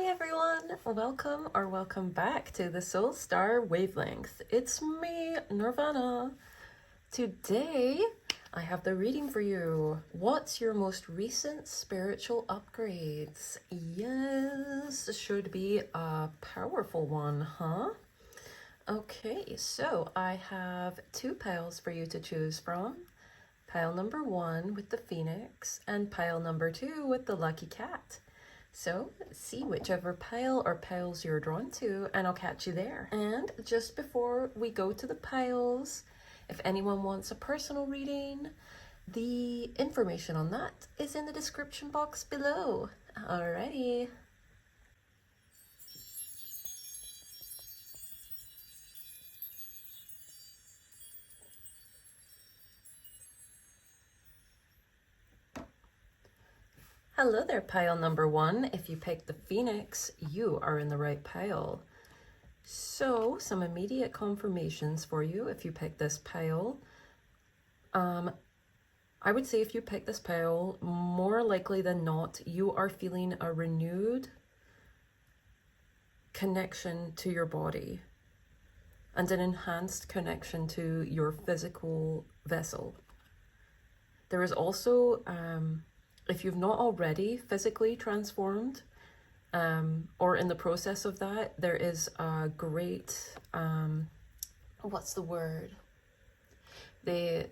Hi everyone, welcome back to the Soul Star Wavelength. It's me, Nirvana. Today, I have the reading for you. What's your most recent spiritual upgrades? Yes, should be a powerful one, huh? Okay, so I have two piles for you to choose from. Pile number 1 with the Phoenix and pile number 2 with the Lucky Cat. So see whichever pile or piles you're drawn to and I'll catch you there. And just before we go to the piles, if anyone wants a personal reading, the information on that is in the description box below. Alrighty. Hello there, pile number 1. If you picked the Phoenix, you are in the right pile. So, some immediate confirmations for you if you pick this pile. I would say if you pick this pile, more likely than not, you are feeling a renewed connection to your body and an enhanced connection to your physical vessel. There is also, if you've not already physically transformed, or in the process of that, there is a great, what's the word? There's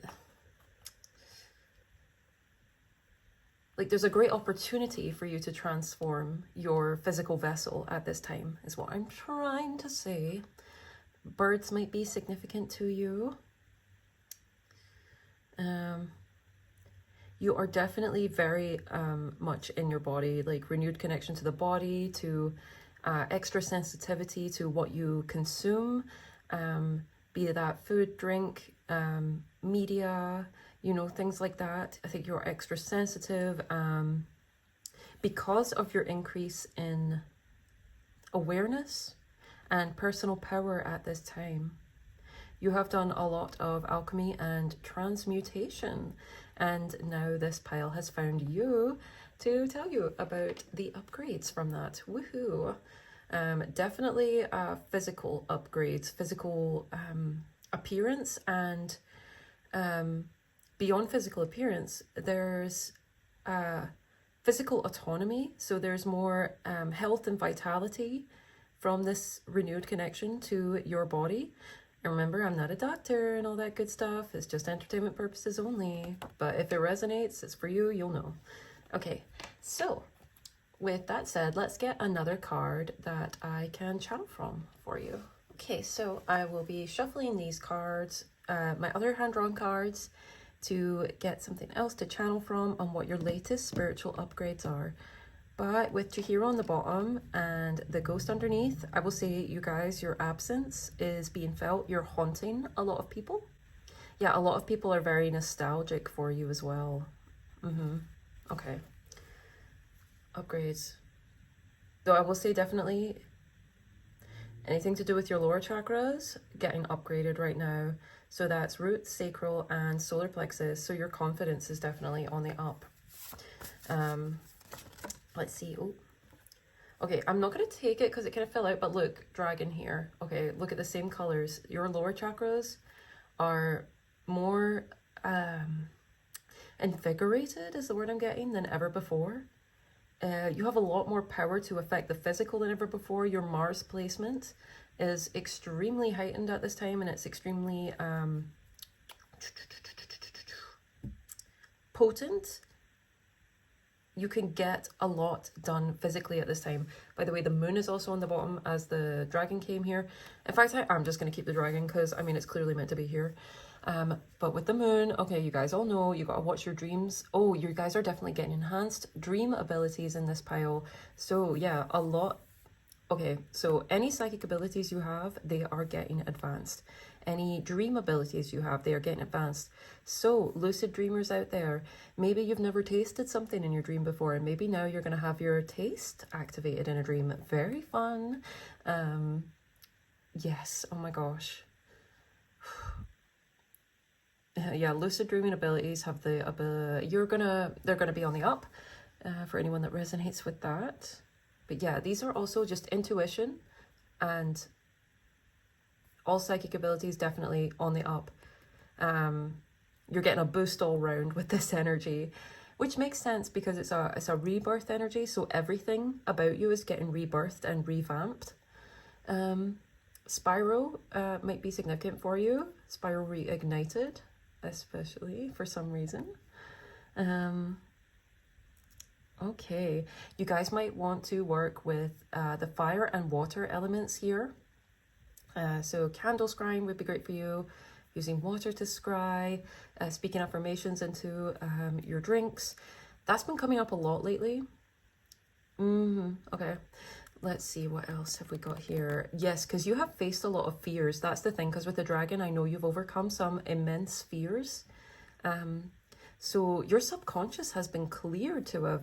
a great opportunity for you to transform your physical vessel at this time, is what I'm trying to say. Birds might be significant to you. You are definitely very much in your body, like renewed connection to the body, to extra sensitivity to what you consume, be that food, drink, media, you know, things like that. I think you're extra sensitive because of your increase in awareness and personal power at this time. You have done a lot of alchemy and transmutation, and now this pile has found you to tell you about the upgrades from that. Woohoo! Definitely physical upgrades, physical appearance, and beyond physical appearance, there's physical autonomy. So there's more health and vitality from this renewed connection to your body. And remember, I'm not a doctor and all that good stuff. It's just entertainment purposes only. But if it resonates, it's for you, you'll know. Okay, so with that said, let's get another card that I can channel from for you. Okay, so I will be shuffling these cards, my other hand-drawn cards, to get something else to channel from on what your latest spiritual upgrades are. But with Chihiro on the bottom and the ghost underneath, I will say, you guys, your absence is being felt. You're haunting a lot of people. Yeah, a lot of people are very nostalgic for you as well. Okay. Upgrades. Though I will say definitely anything to do with your lower chakras, getting upgraded right now. So that's root, sacral, and solar plexus. So your confidence is definitely on the up. Let's see. Oh, okay. I'm not going to take it because it kind of fell out, but look, dragon here. Okay, look at the same colors. Your lower chakras are more invigorated, is the word I'm getting, than ever before. You have a lot more power to affect the physical than ever before. Your Mars placement is extremely heightened at this time, and it's extremely potent. You can get a lot done physically at this time. By the way, the moon is also on the bottom as the dragon came here. In fact, I'm just going to keep the dragon because, I mean, it's clearly meant to be here. But with the moon, okay, you guys all know you got to watch your dreams. Oh, you guys are definitely getting enhanced dream abilities in this pile. So yeah, a lot. Okay, so any psychic abilities you have, they are getting advanced. Any dream abilities you have, they are getting advanced. So lucid dreamers out there, maybe you've never tasted something in your dream before, and maybe now you're going to have your taste activated in a dream. Very fun. Yes, oh my gosh. Yeah, lucid dreaming abilities have the they're gonna be on the up for anyone that resonates with that. But yeah, these are also just intuition, and all psychic abilities definitely on the up. You're getting a boost all round with this energy, which makes sense because it's a rebirth energy, so everything about you is getting rebirthed and revamped. Spiral might be significant for you. Spiral reignited, especially for some reason. Okay, you guys might want to work with the fire and water elements here. So candle scrying would be great for you. Using water to scry, speaking affirmations into your drinks. That's been coming up a lot lately. Okay, let's see, what else have we got here? Yes, because you have faced a lot of fears. That's the thing, because with the dragon, I know you've overcome some immense fears. So your subconscious has been cleared to a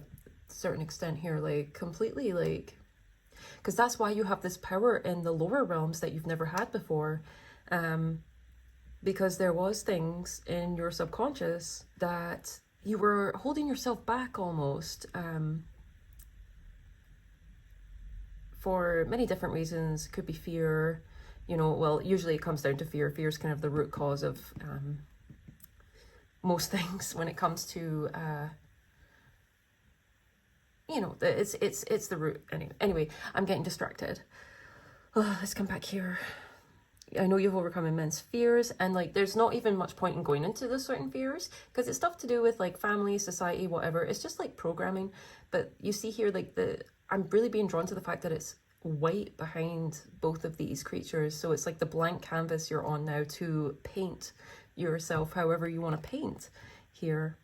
certain extent here, like completely, like, because that's why you have this power in the lower realms that you've never had before. Because there was things in your subconscious that you were holding yourself back almost, for many different reasons. Could be fear, you know, well, usually it comes down to fear. Fear is kind of the root cause of most things when it comes to, you know, it's the root. Anyway, I'm getting distracted. Let's come back here. I know you've overcome immense fears, and like there's not even much point in going into those certain fears because it's stuff to do with like family, society, whatever. It's just like programming. But you see here, like I'm really being drawn to the fact that it's white behind both of these creatures. So it's like the blank canvas you're on now to paint yourself however you want to paint here.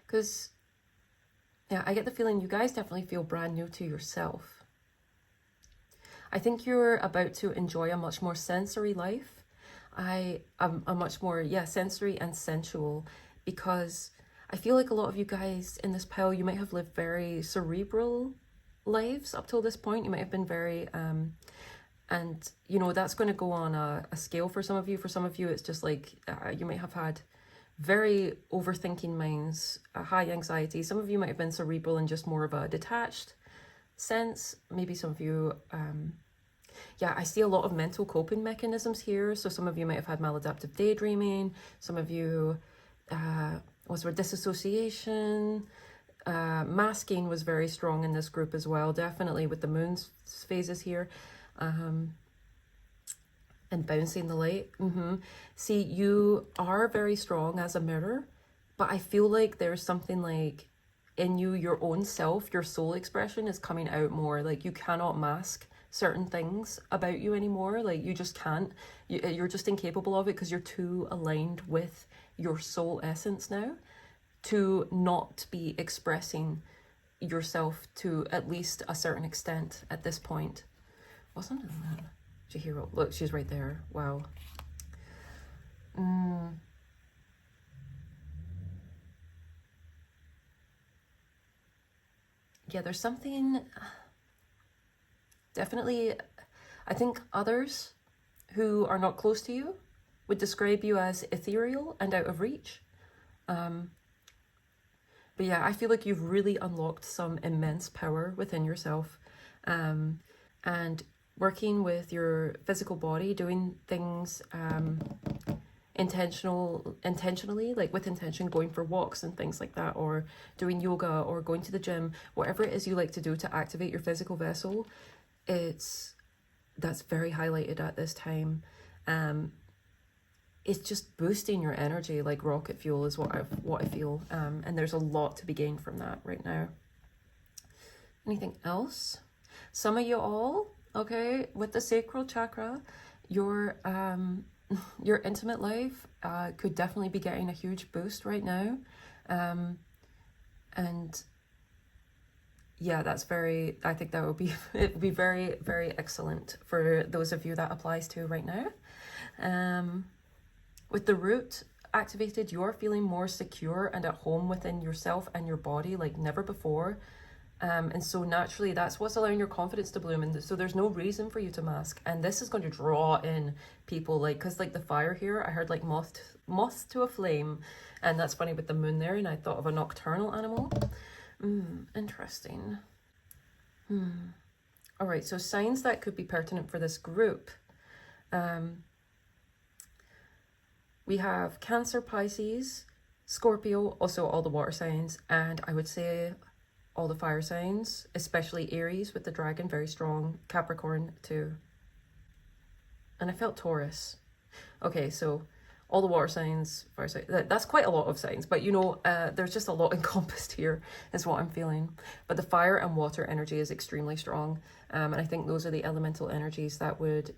Because yeah, I get the feeling you guys definitely feel brand new to yourself. I think you're about to enjoy a much more sensory life. A much more, sensory and sensual, because I feel like a lot of you guys in this pile, you might have lived very cerebral lives up till this point. You might have been very, and you know, that's going to go on a scale for some of you. For some of you, it's just like, you might have had very overthinking minds, high anxiety. Some of you might have been cerebral and just more of a detached sense. Maybe some of you, I see a lot of mental coping mechanisms here. So some of you might have had maladaptive daydreaming. Some of you, was there disassociation? Masking was very strong in this group as well, definitely with the moon's phases here. And bouncing the light. See, you are very strong as a mirror, but I feel like there's something like in you, your own self, your soul expression is coming out more. Like you cannot mask certain things about you anymore. Like you just can't. You're just incapable of it because you're too aligned with your soul essence now to not be expressing yourself to at least a certain extent at this point. What's under that? Chihiro. Look, she's right there. Wow. Yeah, there's something definitely, I think others who are not close to you would describe you as ethereal and out of reach. But yeah, I feel like you've really unlocked some immense power within yourself. And working with your physical body, doing things intentionally, like with intention, going for walks and things like that, or doing yoga or going to the gym, whatever it is you like to do to activate your physical vessel, that's very highlighted at this time. It's just boosting your energy like rocket fuel is what I feel. And there's a lot to be gained from that right now. Anything else? Some of you all, okay, with the sacral chakra, your intimate life could definitely be getting a huge boost right now. And yeah, that's very, I think that would be, it would be very, very excellent for those of you that applies to right now. With the root activated, you're feeling more secure and at home within yourself and your body like never before. And so naturally, that's what's allowing your confidence to bloom. And so there's no reason for you to mask. And this is going to draw in people, like, because like the fire here, I heard like moth to a flame. And that's funny with the moon there. And I thought of a nocturnal animal. Interesting. All right, so signs that could be pertinent for this group. We have Cancer, Pisces, Scorpio, also all the water signs, and I would say all the fire signs, especially Aries with the dragon, very strong, Capricorn too. And I felt Taurus. Okay, so all the water signs, fire signs, that's quite a lot of signs, but you know, there's just a lot encompassed here is what I'm feeling. But the fire and water energy is extremely strong, and I think those are the elemental energies that would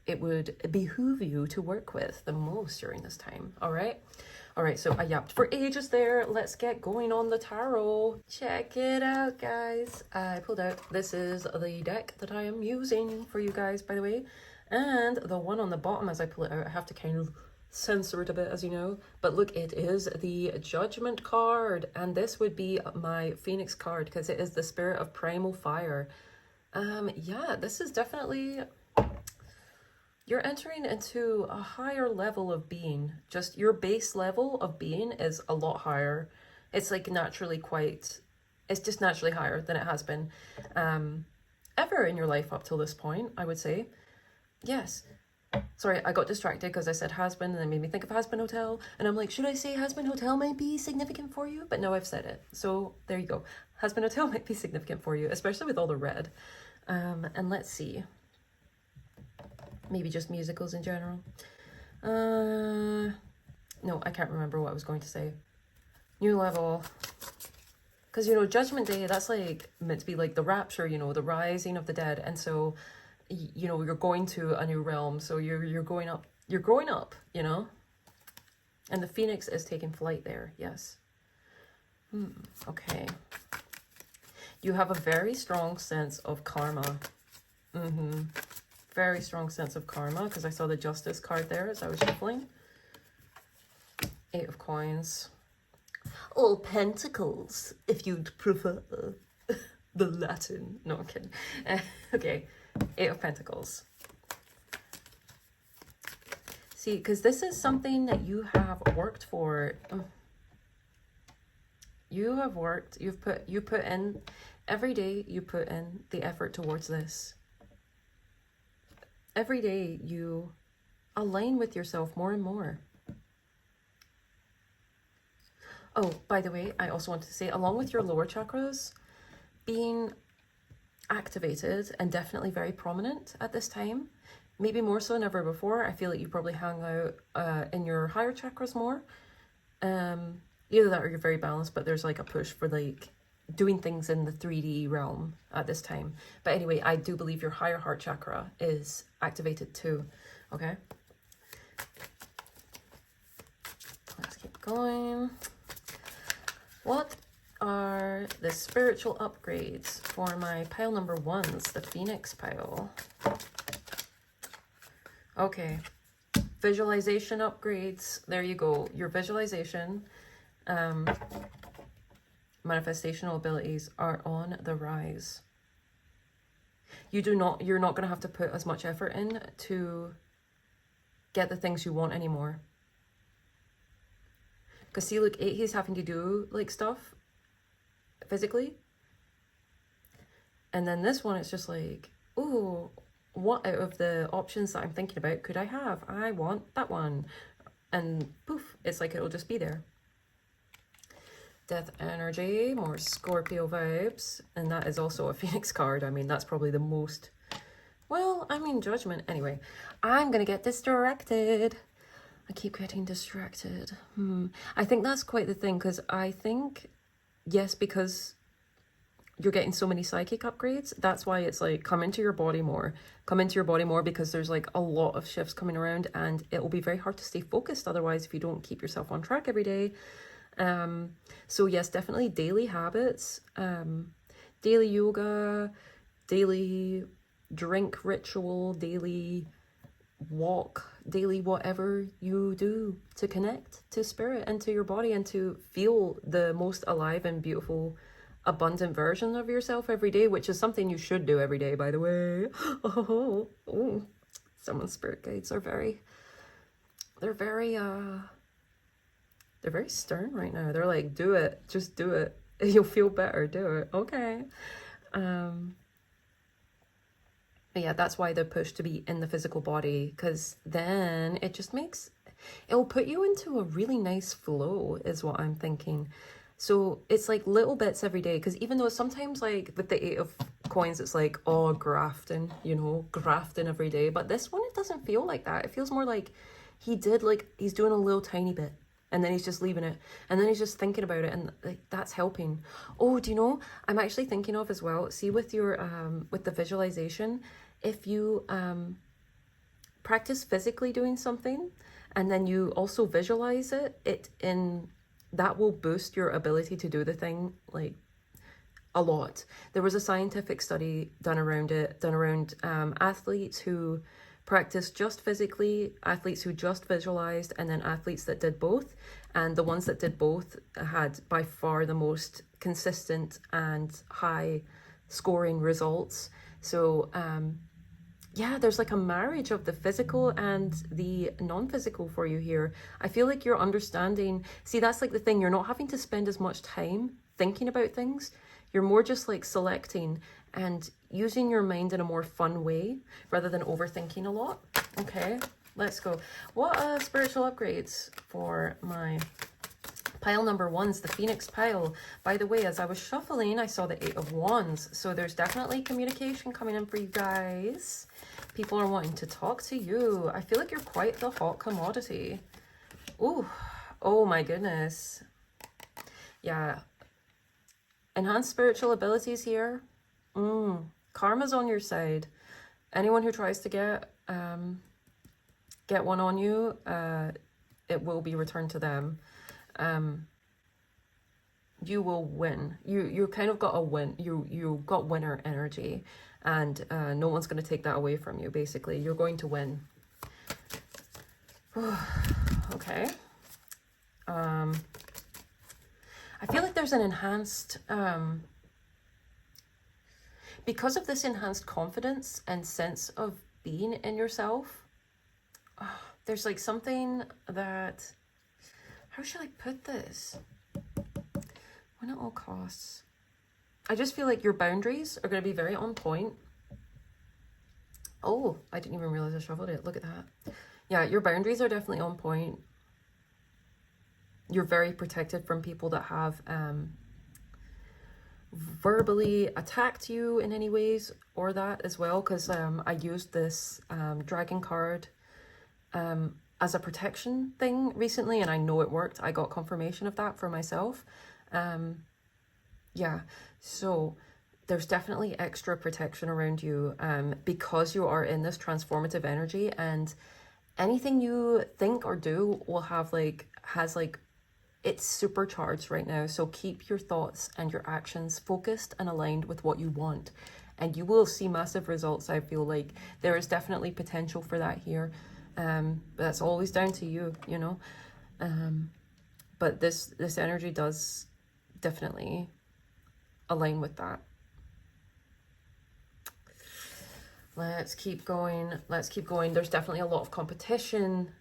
it would behoove you to work with the most during this time. All right, so I yapped for ages there. Let's get going on the tarot. Check it out, guys. I pulled out, this is the deck that I am using for you guys, by the way, and the one on the bottom, as I pull it out, I have to kind of censor it a bit, as you know, but look, it is the Judgment card, and this would be my Phoenix card because it is the spirit of primal fire. Yeah, this is definitely, you're entering into a higher level of being. Just your base level of being is a lot higher. It's like naturally it's just naturally higher than it has been ever in your life up till this point, I would say. Yes. Sorry, I got distracted because I said has-been and it made me think of Has-Been Hotel. And I'm like, should I say Has-Been Hotel might be significant for you? But no, I've said it. So there you go. Has-Been Hotel might be significant for you, especially with all the red. And let's see. Maybe just musicals in general. No, I can't remember what I was going to say. New level. Because, you know, Judgment Day, that's like meant to be like the rapture, you know, the rising of the dead. And so, you know, you're going to a new realm. So you're going up. You're growing up, you know. And the Phoenix is taking flight there. Yes. Okay. You have a very strong sense of karma. Very strong sense of karma, because I saw the Justice card there as I was shuffling. 8 of Coins. All Pentacles, if you'd prefer the Latin. No, I'm kidding. Okay, 8 of Pentacles. See, because this is something that you have worked for. You have worked, you put in, every day you put in the effort towards this. Every day you align with yourself more and more. Oh, by the way, I also wanted to say, along with your lower chakras being activated and definitely very prominent at this time, maybe more so than ever before, I feel like you probably hang out in your higher chakras more. Either that or you're very balanced, but there's like a push for like doing things in the 3D realm at this time. But anyway, I do believe your higher heart chakra is activated too. Okay. Let's keep going. What are the spiritual upgrades for my pile number 1s, the Phoenix pile? Okay. Visualization upgrades. There you go. Your visualization manifestational abilities are on the rise. You're not going to have to put as much effort in to get the things you want anymore. Because see, look, he's having to do like stuff physically. And then this one, it's just like, ooh, what out of the options that I'm thinking about could I have? I want that one. And poof, it's like it'll just be there. Death energy, more Scorpio vibes. And that is also a Phoenix card. I mean, that's probably the most, well, I mean, Judgment. Anyway, I'm going to get distracted. I keep getting distracted. I think that's quite the thing, because I think, yes, because you're getting so many psychic upgrades, that's why it's like, come into your body more. Come into your body more, because there's like a lot of shifts coming around, and it will be very hard to stay focused otherwise if you don't keep yourself on track every day. So yes, definitely daily habits, daily yoga, daily drink ritual, daily walk, daily whatever you do to connect to spirit and to your body and to feel the most alive and beautiful, abundant version of yourself every day, which is something you should do every day, by the way. Oh, someone's spirit guides are they're very stern right now. They're like, do it, just do it. You'll feel better, do it. Okay. But yeah, that's why they're pushed to be in the physical body, because then it just makes, it'll put you into a really nice flow, is what I'm thinking. So it's like little bits every day, because even though sometimes like with the 8 of Coins, it's like, oh, grafting, you know, grafting every day. But this one, it doesn't feel like that. It feels more like he's doing a little tiny bit, and then he's just leaving it, and then he's just thinking about it, and like that's helping. Oh, do you know, I'm actually thinking of as well, see with your with the visualization, if you practice physically doing something and then you also visualize it in, that will boost your ability to do the thing like a lot. There was a scientific study done around athletes who practiced just physically, athletes who just visualized, and then athletes that did both. And the ones that did both had by far the most consistent and high scoring results. So yeah, there's like a marriage of the physical and the non-physical for you here. I feel like you're understanding. See, that's like the thing. You're not having to spend as much time thinking about things. You're more just like selecting and using your mind in a more fun way rather than overthinking a lot. Okay, let's go. What spiritual upgrades for my pile number 1's the Phoenix pile. By the way, as I was shuffling, I saw the 8 of Wands. So there's definitely communication coming in for you guys. People are wanting to talk to you. I feel like you're quite the hot commodity. Ooh, oh my goodness. Yeah. Enhanced spiritual abilities here. Karma's on your side. Anyone who tries to get one on you, it will be returned to them. You will win. You kind of got a win. You got winner energy, and no one's going to take that away from you. Basically, you're going to win. Okay. I feel like there's an enhanced because of this enhanced confidence and sense of being in yourself. There's like something that, how should I put this? Win at all costs. I just feel like your boundaries are going to be very on point. Oh, I didn't even realize I shuffled it. Look at that. Yeah, your boundaries are definitely on point. You're very protected from people that have verbally attacked you in any ways or that as well, because I used this dragon card as a protection thing recently, and I know it worked. I got confirmation of that for myself. Yeah, so there's definitely extra protection around you because you are in this transformative energy, and anything you think or do will have it's supercharged right now. So keep your thoughts and your actions focused and aligned with what you want, and you will see massive results. I feel like there is definitely potential for that here. But that's always down to you, you know. But this energy does definitely align with that. Let's keep going. Let's keep going. There's definitely a lot of competition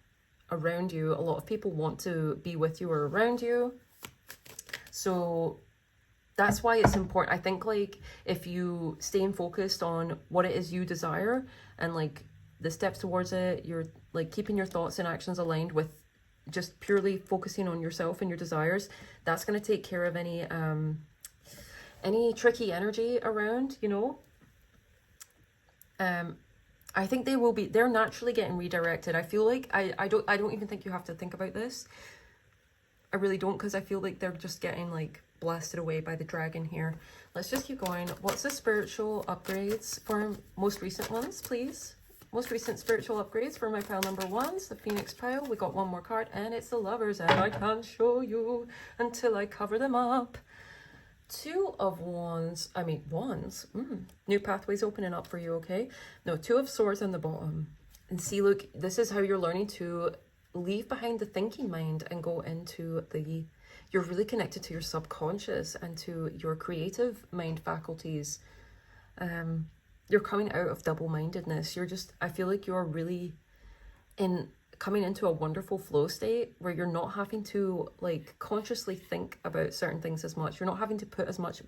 around you. A lot of people want to be with you or around you. So that's why it's important. I think like if you stay focused on what it is you desire and like the steps towards it, you're like keeping your thoughts and actions aligned with just purely focusing on yourself and your desires, that's going to take care of any tricky energy around, you know. I think they're naturally getting redirected. I feel like I don't even think you have to think about this. I really don't, because I feel like they're just getting like blasted away by the dragon here. Let's just keep going. What's the spiritual upgrades for most recent ones, please? Most recent spiritual upgrades for my pile number 1's the Phoenix pile. We got one more card, and it's the Lovers, and I can't show you until I cover them up. 2 of Wands. I mean, Wands. New pathways opening up for you, okay? No, 2 of Swords on the bottom. And see, look, this is how you're learning to leave behind the thinking mind and go into the... You're really connected to your subconscious and to your creative mind faculties. You're coming out of double-mindedness. I feel like you're really in coming into a wonderful flow state where you're not having to like consciously think about certain things as much. You're not having to put as much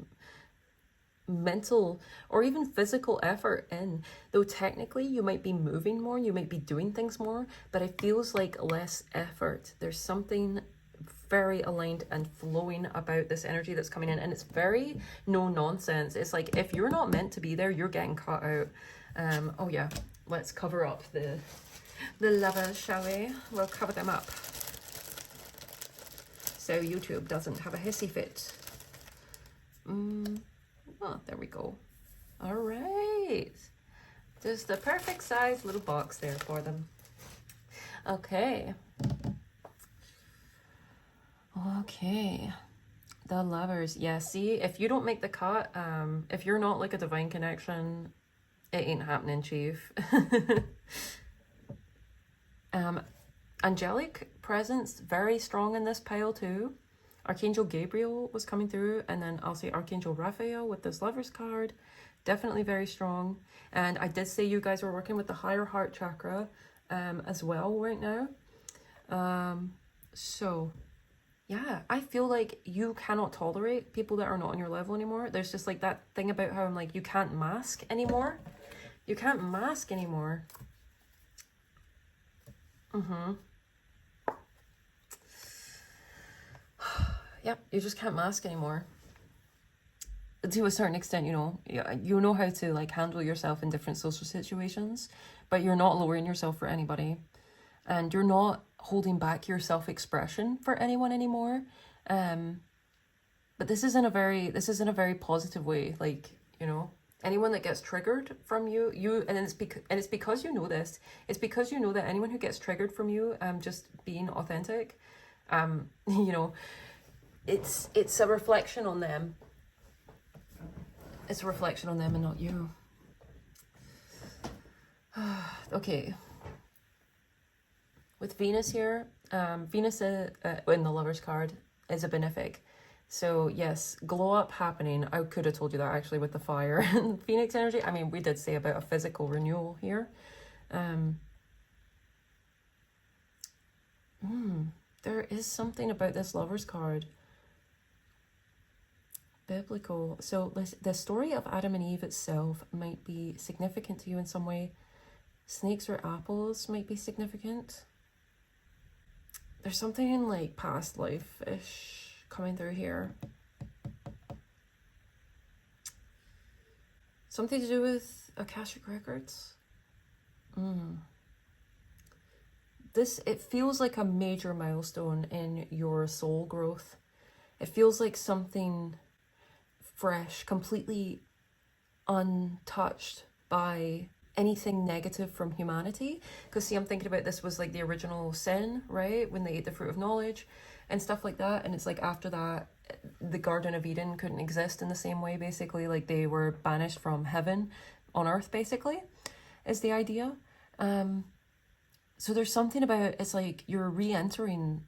mental or even physical effort in, though technically you might be moving more, you might be doing things more, but it feels like less effort. There's something very aligned and flowing about this energy that's coming in, and it's very no nonsense. It's like if you're not meant to be there, you're getting cut out. Oh yeah, let's cover up the lovers, shall we? We'll cover them up so YouTube doesn't have a hissy fit. Oh, there we go. All right, just the perfect size little box there for them. Okay, the lovers. Yeah, see, if you don't make the cut, if you're not like a divine connection, it ain't happening, chief. Angelic presence very strong in this pile too. Archangel Gabriel was coming through, and then I'll say Archangel Raphael with this lovers card, definitely very strong. And I did say you guys were working with the higher heart chakra as well right now. So yeah, I feel like you cannot tolerate people that are not on your level anymore. There's just like that thing about how I'm like, you can't mask anymore. You can't mask anymore. Yep, you just can't mask anymore. To a certain extent, you know how to like handle yourself in different social situations, but you're not lowering yourself for anybody, and you're not holding back your self-expression for anyone anymore. But this is in a very positive way. Like, anyone that gets triggered from you, and it's because you know this. It's because you know that anyone who gets triggered from you, just being authentic, it's a reflection on them. It's a reflection on them and not you. Okay. With Venus here, Venus in the Lover's card is a benefic. So yes, glow up happening. I could have told you that actually with the fire and Phoenix energy. I mean, we did say about a physical renewal here. There is something about this Lover's card. Biblical. So the story of Adam and Eve itself might be significant to you in some way. Snakes or apples might be significant. There's something in like past life-ish coming through here. Something to do with Akashic Records. It feels like a major milestone in your soul growth. It feels like something fresh, completely untouched by anything negative from humanity. Because see, I'm thinking about this was like the original sin, right? When they ate the fruit of knowledge and stuff like that. And it's like after that, the Garden of Eden couldn't exist in the same way, basically. Like they were banished from heaven on earth, basically, is the idea. So there's something about, it's like you're re-entering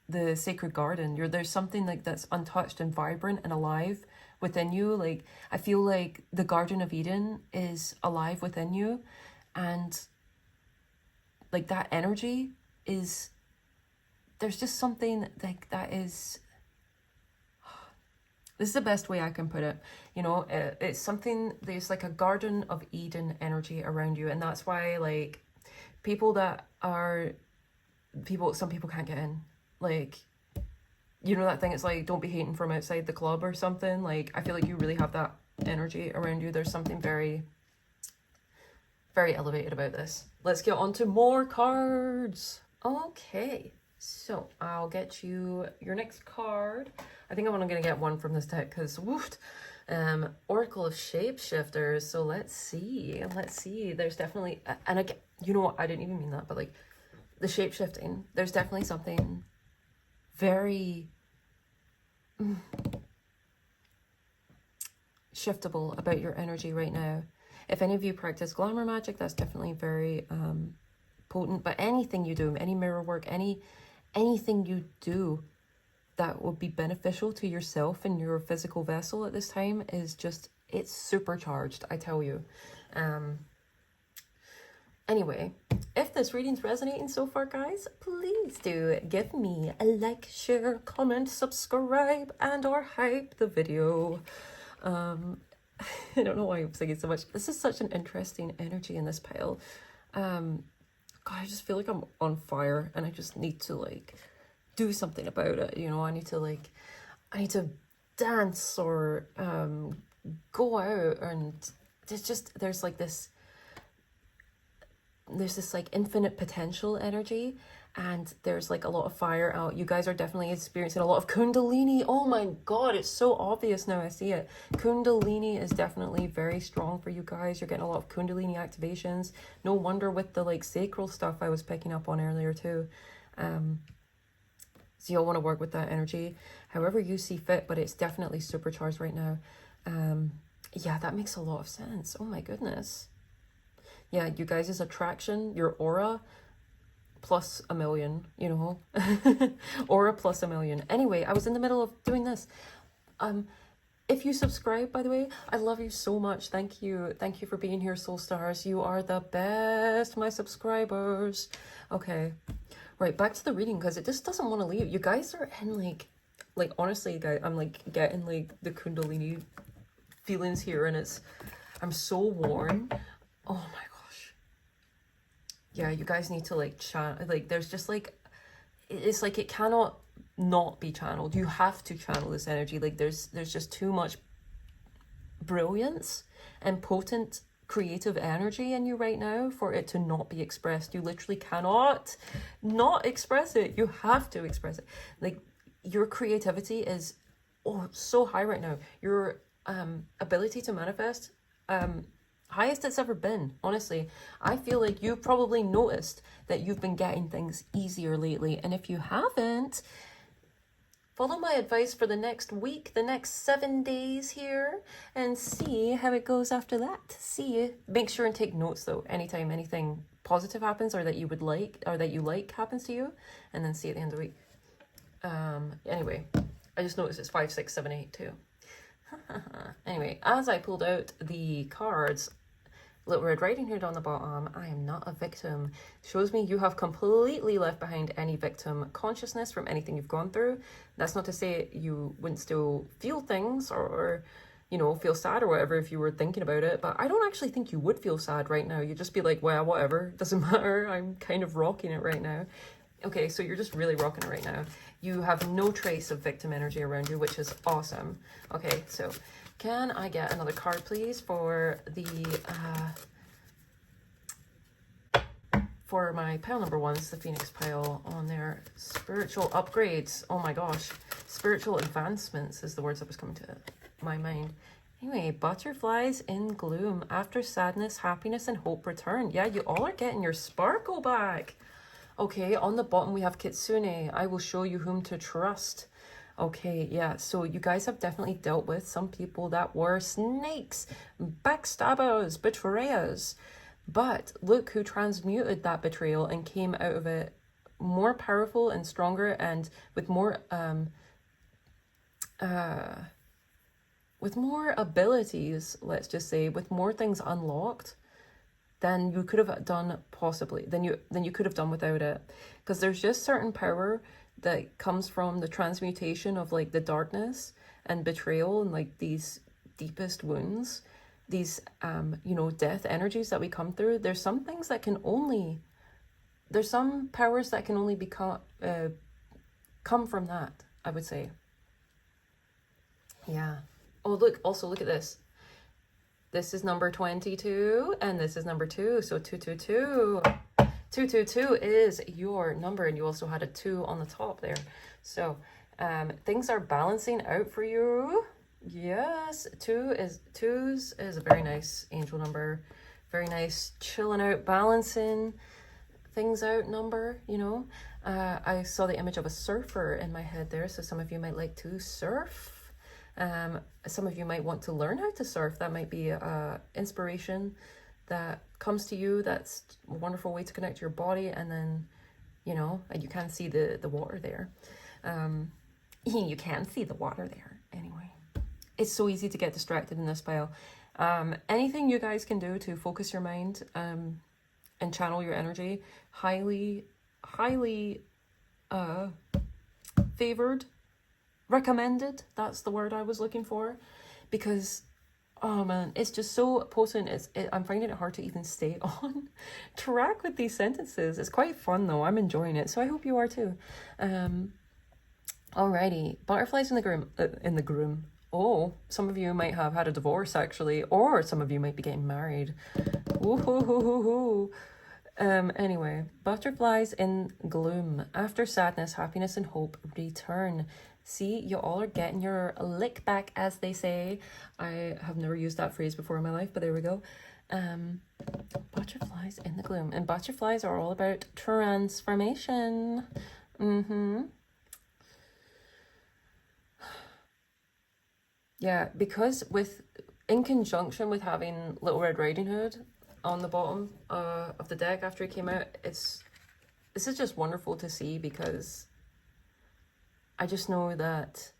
the sacred garden. There's something like that's untouched and vibrant and alive within you. Like I feel like the Garden of Eden is alive within you, and like that energy is, there's just something like that is, this is the best way I can put it, it's something, there's like a Garden of Eden energy around you. And that's why like some people can't get in. Like, that thing, it's like, don't be hating from outside the club or something. Like, I feel like you really have that energy around you. There's something very, very elevated about this. Let's get on to more cards. Okay, so I'll get you your next card. I think I'm only going to get one from this deck because, woofed. Oracle of Shapeshifters. So let's see. There's definitely, and again, you know what? I didn't even mean that, but like the shapeshifting, there's definitely something very shiftable about your energy right now. If any of you practice glamour magic, that's definitely very potent. But anything you do, any mirror work, anything you do that would be beneficial to yourself and your physical vessel at this time is just, it's supercharged, I tell you. Anyway, if this reading's resonating so far, guys, please do give me a like, share, comment, subscribe, and or hype the video. I don't know why I'm singing so much. This is such an interesting energy in this pile. God, I just feel like I'm on fire and I just need to like do something about it. You know, I need to dance or go out, and there's this like infinite potential energy, and there's like a lot of fire out. You guys are definitely experiencing a lot of kundalini. Oh my god, it's so obvious now I see it. Kundalini is definitely very strong for you guys. You're getting a lot of kundalini activations. No wonder with the like sacral stuff I was picking up on earlier too. So you'll want to work with that energy however you see fit, but it's definitely supercharged right now. Yeah, that makes a lot of sense. Oh my goodness. Yeah, you guys' attraction, your aura, plus a million, you know. Aura plus a million. Anyway, I was in the middle of doing this. If you subscribe, by the way, I love you so much. Thank you. Thank you for being here, Soul Stars. You are the best, my subscribers. Okay. Right, back to the reading, because it just doesn't want to leave. You guys are in like honestly, guys, I'm like getting like the kundalini feelings here, and I'm so warm. Oh my gosh. Yeah, you guys need to like chat. Like there's just like, it's like it cannot not be channeled. You have to channel this energy. Like there's just too much brilliance and potent creative energy in you right now for it to not be expressed. You literally cannot not express it. You have to express it. Like your creativity is so high right now. Your ability to manifest highest it's ever been. Honestly, I feel like you probably noticed that you've been getting things easier lately, and if you haven't, follow my advice for the next week, the next 7 days here, and see how it goes after that. See, make sure and take notes though, anytime anything positive happens or that you would like, or that you like happens to you, and then see at the end of the week. Anyway, I just noticed it's 5, 6, 7, 8 too. Anyway, as I pulled out the cards, Little Red Riding Hood on the bottom, I am not a victim, shows me you have completely left behind any victim consciousness from anything you've gone through. That's not to say you wouldn't still feel things or, you know, feel sad or whatever if you were thinking about it, but I don't actually think you would feel sad right now. You'd just be like, well, whatever, doesn't matter, I'm kind of rocking it right now. Okay, so you're just really rocking it right now. You have no trace of victim energy around you, which is awesome. Okay, so can I get another card, please, for the for my pile number ones, the Phoenix pile, on their spiritual upgrades. Oh my gosh, spiritual advancements is the words that was coming to my mind. Anyway, butterflies in gloom. After sadness, happiness and hope return. Yeah, you all are getting your sparkle back. Okay, on the bottom we have Kitsune. I will show you whom to trust. Okay, yeah, so you guys have definitely dealt with some people that were snakes, backstabbers, betrayers. But look who transmuted that betrayal and came out of it more powerful and stronger, and with more abilities, let's just say, with more things unlocked than you could have done than you could have done without it. Because there's just certain power that comes from the transmutation of like the darkness and betrayal and like these deepest wounds, these you know, death energies that we come through. There's some things that can only, there's some powers that can only become come from that, I would say. Yeah. Oh, look, also look at this. This is number 22, and this is number 2, so 222. 222 is your number, and you also had a 2 on the top there. So things are balancing out for you. Yes, twos is a very nice angel number. Very nice chilling out, balancing things out number, you know. I saw the image of a surfer in my head there, so some of you might like to surf. Some of you might want to learn how to surf. That might be inspiration that comes to you. That's a wonderful way to connect to your body, and then, you know, you can see the water there. You can see the water there. Anyway, it's so easy to get distracted in this pile. Anything you guys can do to focus your mind, and channel your energy. Highly, highly favored, recommended. That's the word I was looking for, because oh man, it's just so potent. I'm finding it hard to even stay on track with these sentences. It's quite fun though. I'm enjoying it, so I hope you are too. Alrighty, butterflies in the groom. Oh, some of you might have had a divorce actually, or some of you might be getting married. Woohoo! Anyway, butterflies in gloom. After sadness, happiness and hope return. See, you all are getting your lick back, as they say. I have never used that phrase before in my life, but there we go. Butterflies in the gloom. And butterflies are all about transformation. Yeah, because in conjunction with having Little Red Riding Hood on the bottom of the deck after it came out, this is just wonderful to see, because I just know that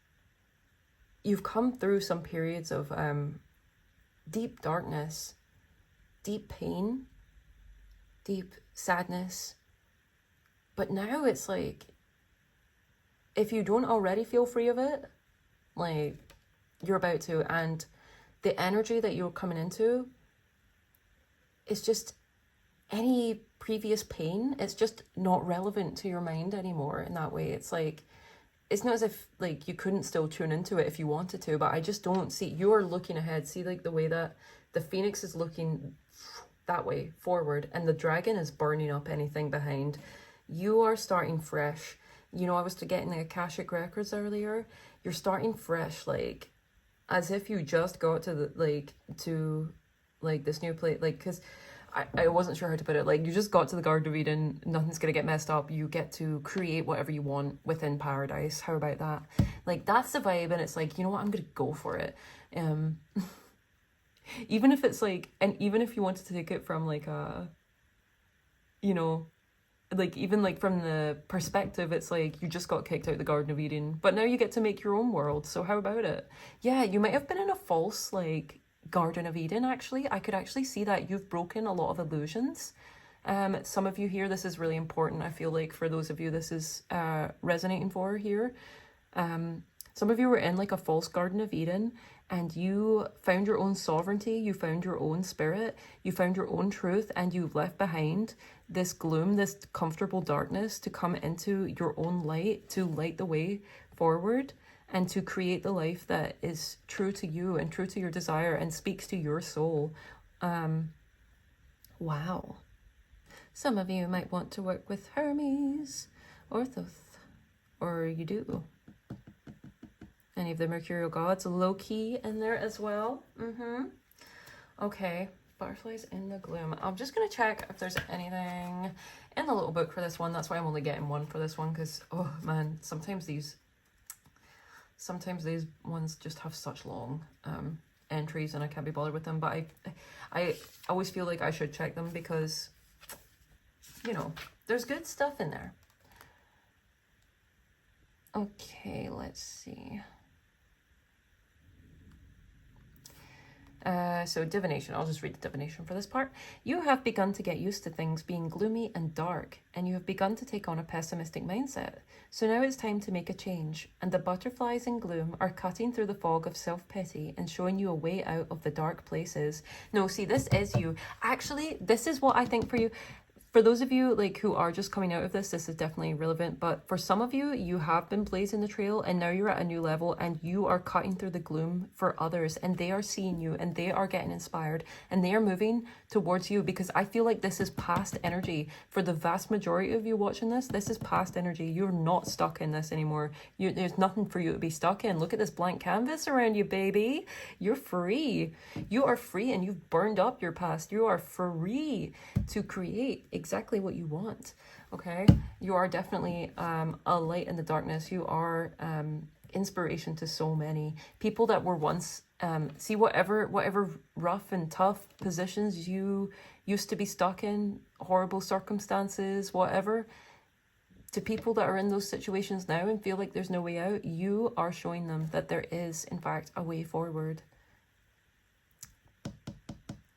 you've come through some periods of deep darkness, deep pain, deep sadness, but now it's like, if you don't already feel free of it, like, you're about to, and the energy that you're coming into is just, any previous pain, it's just not relevant to your mind anymore in that way. It's like, it's not as if like you couldn't still tune into it if you wanted to, but I just don't see, you're looking ahead. See, like the way that the phoenix is looking that way forward, and the dragon is burning up anything behind. You are starting fresh. You know, I was getting the Akashic records earlier. You're starting fresh, like as if you just got to this new place, like, because I wasn't sure how to put it. Like, you just got to the Garden of Eden, nothing's gonna get messed up. You get to create whatever you want within paradise. How about that? Like, that's the vibe, and it's like, you know what, I'm gonna go for it. Even if it's like, and even if you wanted to take it from like a, you know, like even like from the perspective, it's like you just got kicked out of the Garden of Eden, but now you get to make your own world. So how about it? Yeah, you might have been in a false like Garden of Eden. Actually, I could actually see that you've broken a lot of illusions. Some of you here, this is really important. I feel like for those of you this is resonating for here. Some of you were in like a false Garden of Eden, and you found your own sovereignty, you found your own spirit, you found your own truth, and you've left behind this gloom, this comfortable darkness, to come into your own light, to light the way forward, and to create the life that is true to you and true to your desire and speaks to your soul. Wow. Some of you might want to work with Hermes or Thoth, or you do. Any of the mercurial gods, low-key in there as well. Okay, butterflies in the gloom. I'm just going to check if there's anything in the little book for this one. That's why I'm only getting one for this one, because, oh man, sometimes these ones just have such long entries and I can't be bothered with them. But I always feel like I should check them because, you know, there's good stuff in there. Okay, let's see. So divination, I'll just read the divination for this part. You have begun to get used to things being gloomy and dark, and you have begun to take on a pessimistic mindset. So now it's time to make a change, and the butterflies in gloom are cutting through the fog of self-pity and showing you a way out of the dark places. No, see, this is you. Actually, this is what I think for you. For those of you like who are just coming out of this is definitely relevant, but for some of you, you have been blazing the trail and now you're at a new level and you are cutting through the gloom for others, and they are seeing you and they are getting inspired and they are moving towards you, because I feel like this is past energy. For the vast majority of you watching this, this is past energy. You're not stuck in this anymore. There's nothing for you to be stuck in. Look at this blank canvas around you, baby. You're free. You are free, and you've burned up your past. You are free to create exactly what you want. Okay, you are definitely a light in the darkness. You are inspiration to so many people that were once see whatever rough and tough positions you used to be stuck in, horrible circumstances, whatever, to people that are in those situations now and feel like there's no way out. You are showing them that there is in fact a way forward.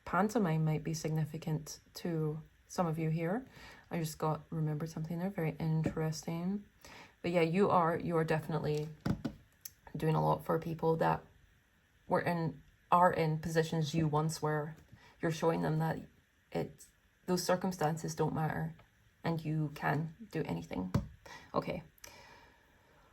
Pantomime might be significant to some of you here. I just remembered something there, very interesting. But yeah, you are definitely doing a lot for people that are in positions you once were. You're showing them that those circumstances don't matter and you can do anything. Okay.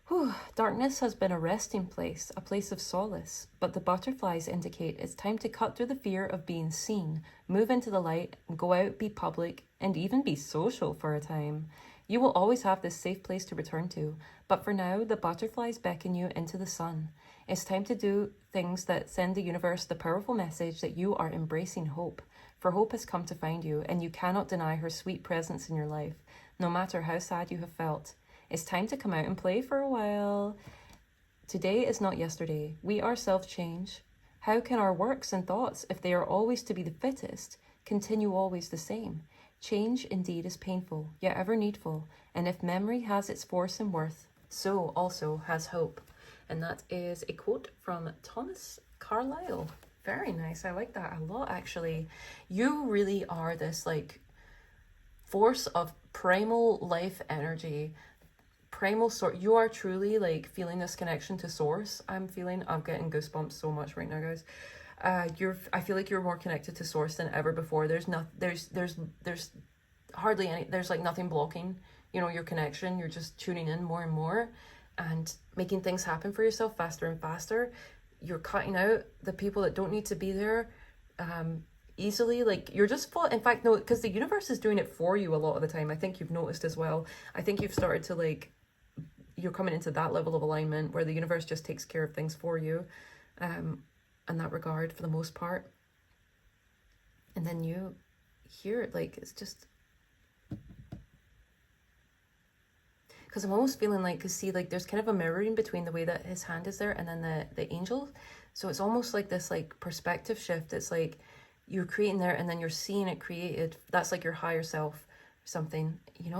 Whew. Darkness has been a resting place, a place of solace, but the butterflies indicate it's time to cut through the fear of being seen, move into the light, go out, be public, and even be social for a time. You will always have this safe place to return to, but for now, the butterflies beckon you into the sun. It's time to do things that send the universe the powerful message that you are embracing hope, for hope has come to find you, and you cannot deny her sweet presence in your life, no matter how sad you have felt. It's time to come out and play for a while. Today is not yesterday. We ourselves change. How can our works and thoughts, if they are always to be the fittest, continue always the same? Change indeed is painful, yet ever needful, and if memory has its force and worth, so also has hope. And that is a quote from Thomas Carlyle. Very nice. I like that a lot, actually. You really are this like force of primal life energy. Primal sort. You are truly like feeling this connection to source. I'm getting goosebumps so much right now, guys. I feel like you're more connected to source than ever before. There's hardly any, there's like nothing blocking, your connection. You're just tuning in more and more and making things happen for yourself faster and faster. You're cutting out the people that don't need to be there easily. Like you're just in fact, no, because the universe is doing it for you a lot of the time. I think you've noticed as well. I think you've started to you're coming into that level of alignment where the universe just takes care of things for you in that regard for the most part. And then you hear it, it's just, because I'm almost feeling there's kind of a mirroring between the way that his hand is there and then the angel. So it's almost like this perspective shift. It's like you're creating there and then you're seeing it created. That's like your higher self or something, you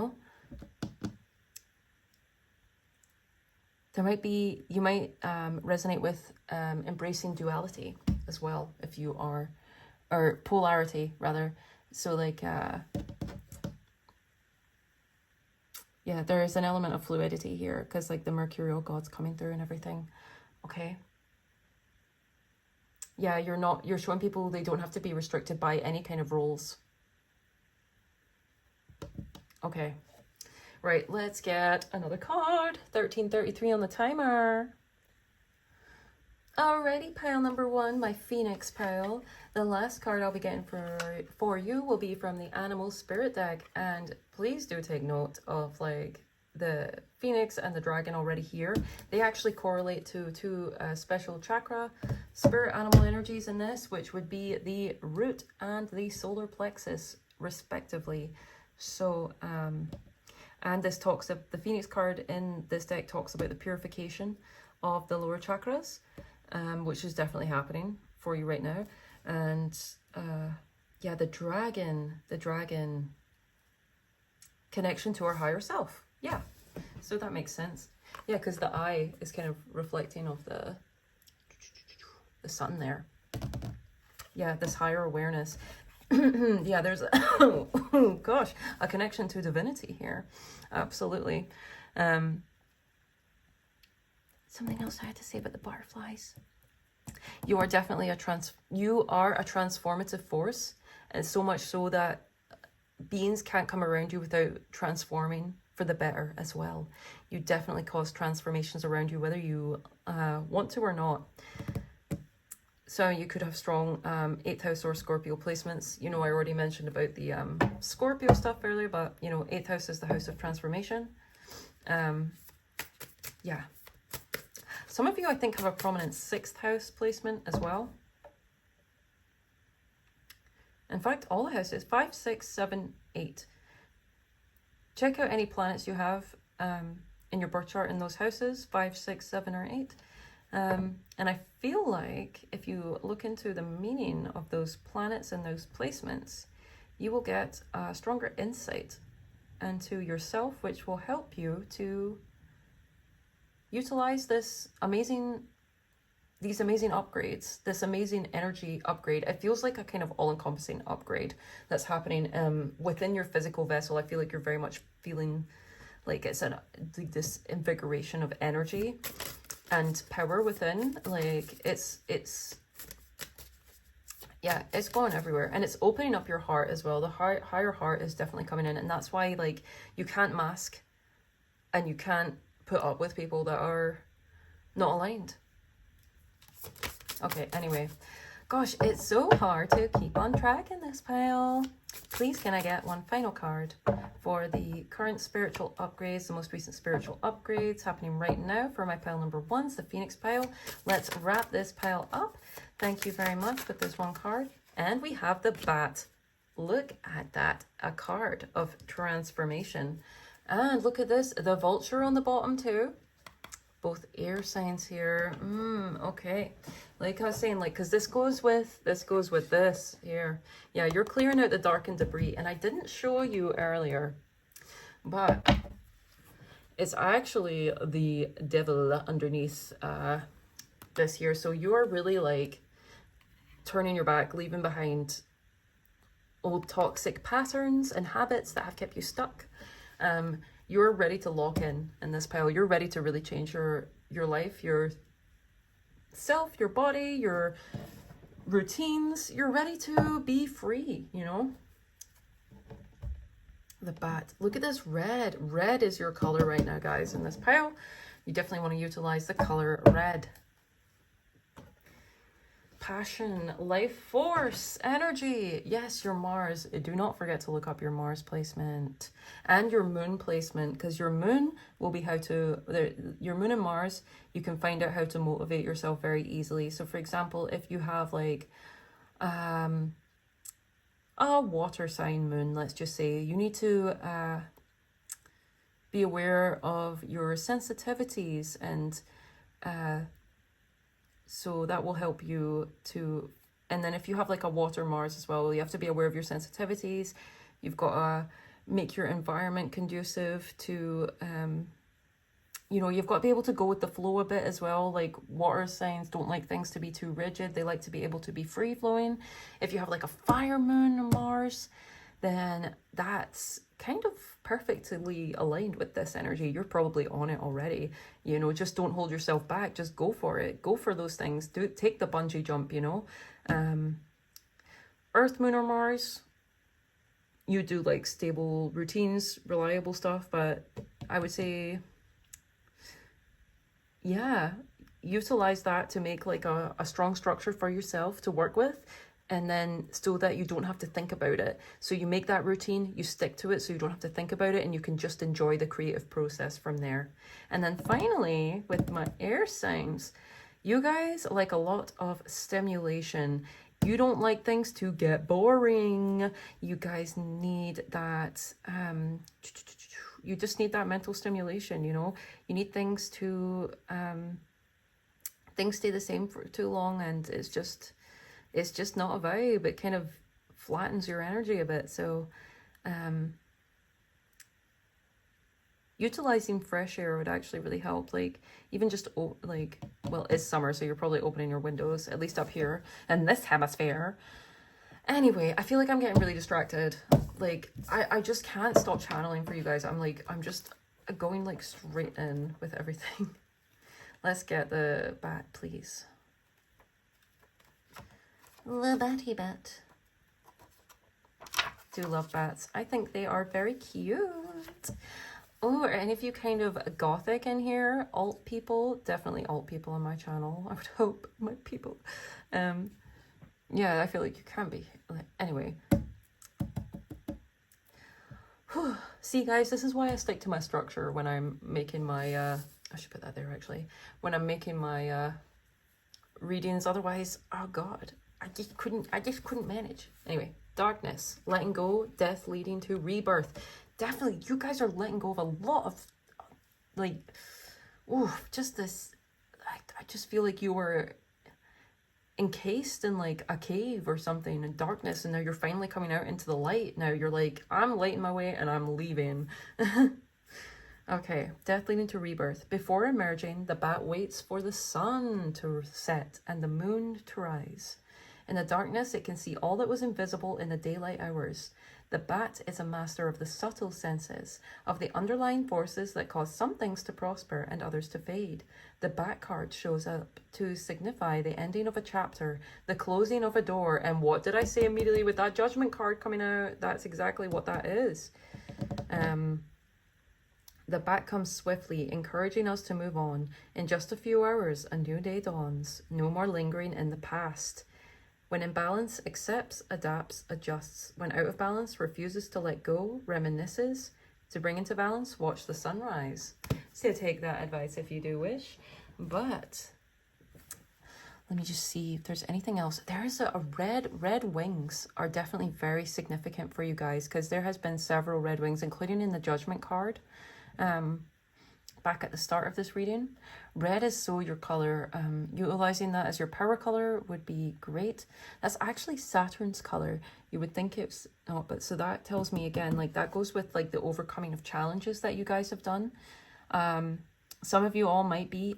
might resonate with embracing duality as well, if you are, or polarity rather. So yeah, there is an element of fluidity here because the mercurial god's coming through and everything. Okay. Yeah, you're showing people they don't have to be restricted by any kind of rules. Okay. Right, let's get another card. 13:33 on the timer. Alrighty, pile number 1, my Phoenix pile. The last card I'll be getting for you will be from the Animal Spirit deck. And please do take note of the Phoenix and the Dragon already here. They actually correlate to two special chakra spirit animal energies in this, which would be the root and the solar plexus respectively. So, and this talks of the Phoenix card in this deck talks about the purification of the lower chakras, which is definitely happening for you right now. And yeah, the dragon connection to our higher self. Yeah, so that makes sense. Yeah, because the eye is kind of reflecting of the sun there. Yeah, this higher awareness. Yeah, there's oh gosh, a connection to divinity here. Absolutely. Something else I had to say about the butterflies. You are definitely a transformative force, and so much so that beings can't come around you without transforming for the better as well. You definitely cause transformations around you, whether you want to or not. So you could have strong 8th house or Scorpio placements. I already mentioned about the Scorpio stuff earlier, but 8th house is the house of transformation. Yeah. Some of you, I think, have a prominent 6th house placement as well. In fact, all the houses, 5, 6, 7, 8. Check out any planets you have in your birth chart in those houses, 5, 6, 7, or 8. And I feel like if you look into the meaning of those planets and those placements, you will get a stronger insight into yourself, which will help you to utilize this amazing these amazing upgrades, this amazing energy upgrade. It feels like a kind of all-encompassing upgrade that's happening within your physical vessel. I feel like you're very much feeling like it's this invigoration of energy and power within. Like it's yeah, it's going everywhere, and it's opening up your heart as well. The higher heart is definitely coming in, and that's why like you can't mask and you can't put up with people that are not aligned. Okay, anyway, gosh, it's so hard to keep on track in this pile. Please, can I get one final card for the current spiritual upgrades, the most recent spiritual upgrades happening right now for my pile number 1, the Phoenix pile. Let's wrap this pile up. Thank you very much with this one card. And we have the Bat. Look at that, a card of transformation. And look at this, the Vulture on the bottom too. Both air signs here. Okay. Like I was saying, like, because this goes with this here. Yeah, you're clearing out the dark and debris. And I didn't show you earlier, but it's actually the devil underneath this here. So you're really like turning your back, leaving behind old toxic patterns and habits that have kept you stuck. You're ready to lock in this pile. You're ready to really change your life, your self, your body, your routines. You're ready to be free, you know? The Bat. Look at this red. Red is your color right now, guys, in this pile. You definitely want to utilize the color red. Passion, life force, energy. Yes, your Mars. Do not forget to look up your Mars placement and your moon placement, because your moon will be your moon and Mars, you can find out how to motivate yourself very easily. So for example, if you have like a water sign moon, let's just say, you need to be aware of your sensitivities, and so that will help you to, and then if you have like a water Mars as well, you have to be aware of your sensitivities. You've got to make your environment conducive to, you know, you've got to be able to go with the flow a bit as well. Like water signs don't like things to be too rigid. They like to be able to be free flowing. If you have like a fire moon Mars, then that's kind of perfectly aligned with this energy. You're probably on it already, you know. Just don't hold yourself back. Just go for it. Go for those things. Take the bungee jump, you know. Earth, moon, or Mars, you do like stable routines, reliable stuff, but I would say, yeah, utilize that to make like a strong structure for yourself to work with. And then so that you don't have to think about it. So you make that routine, you stick to it so you don't have to think about it, and you can just enjoy the creative process from there. And then finally, with my air signs, you guys like a lot of stimulation. You don't like things to get boring. You guys need that, you just need that mental stimulation, you know? You need things to, things stay the same for too long, and it's just not a vibe. It kind of flattens your energy a bit. So utilizing fresh air would actually really help. Like even just like, well, it's summer, so you're probably opening your windows, at least up here in this hemisphere. Anyway, I feel like I'm getting really distracted. Like I just can't stop channeling for you guys. I'm just going like straight in with everything. Let's get the Bat, please. The Batty Bat. Do love bats. I think they are very cute. Oh, are any of you kind of gothic in here? Alt people? Definitely alt people on my channel. I would hope, my people. Yeah, I feel like you can be. Anyway. See, guys, this is why I stick to my structure when I'm making my, I should put that there, actually. When I'm making my readings. Otherwise, oh God, I just couldn't manage. Anyway, darkness, letting go, death leading to rebirth. Definitely, you guys are letting go of a lot of, like, ooh, just this, I just feel like you were encased in like a cave or something in darkness, and now you're finally coming out into the light. Now you're like, I'm lighting my way and I'm leaving. Okay, death leading to rebirth. Before emerging, the bat waits for the sun to set and the moon to rise. In the darkness, it can see all that was invisible in the daylight hours. The bat is a master of the subtle senses, of the underlying forces that cause some things to prosper and others to fade. The bat card shows up to signify the ending of a chapter, the closing of a door, and what did I say immediately with that judgment card coming out? That's exactly what that is. The bat comes swiftly, encouraging us to move on. In just a few hours, a new day dawns. No more lingering in the past. When in balance, accepts, adapts, adjusts. When out of balance, refuses to let go, reminisces. To bring into balance, watch the sunrise. So take that advice if you do wish. But let me just see if there's anything else. There is a red wings are definitely very significant for you guys, because there has been several red wings, including in the judgment card. Back at the start of this reading. Red is so your color. Utilizing that as your power color would be great. That's actually Saturn's color. You would think it's not, but so that tells me again, like that goes with like the overcoming of challenges that you guys have done. Some of you all might be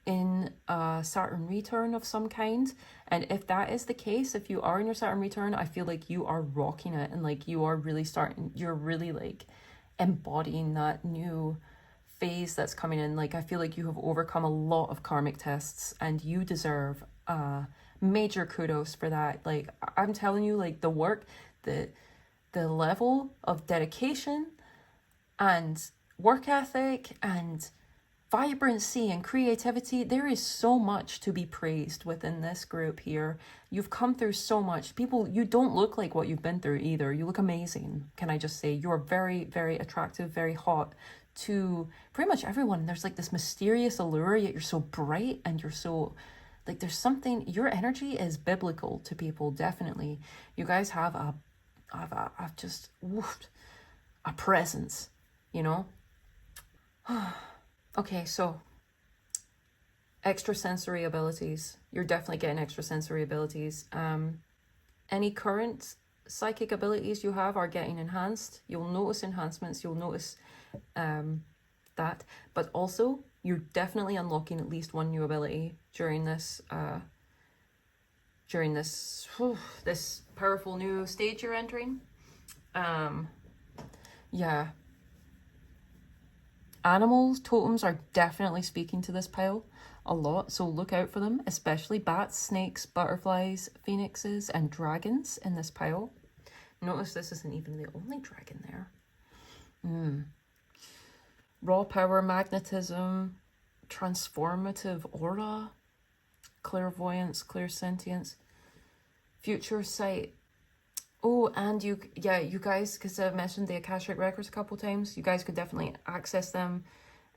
in a Saturn return of some kind, and if that is the case, if you are in your Saturn return, I feel like you are rocking it, and like you are really you're really like embodying that new phase that's coming in. Like I feel like you have overcome a lot of karmic tests, and you deserve major kudos for that. Like I'm telling you, like the work, the level of dedication and work ethic and vibrancy and creativity, there is so much to be praised within this group here. You've come through so much. People, you don't look like what you've been through either. You look amazing, can I just say. You're very, very attractive, very hot to pretty much everyone. There's like this mysterious allure, yet you're so bright and you're so, like there's something, your energy is biblical to people, definitely. You guys have a just, a presence, you know? Okay, so extrasensory abilities. You're definitely getting extrasensory abilities. Any current psychic abilities you have are getting enhanced. You'll notice enhancements. You'll notice that. But also, you're definitely unlocking at least one new ability during this this powerful new stage you're entering. Yeah. Animals, totems are definitely speaking to this pile a lot, so look out for them, especially bats, snakes, butterflies, phoenixes, and dragons in this pile. Notice this isn't even the only dragon there. Raw power, magnetism, transformative aura, clairvoyance, clairsentience, future sight. Oh, and you guys, because I've mentioned the Akashic Records a couple times, you guys could definitely access them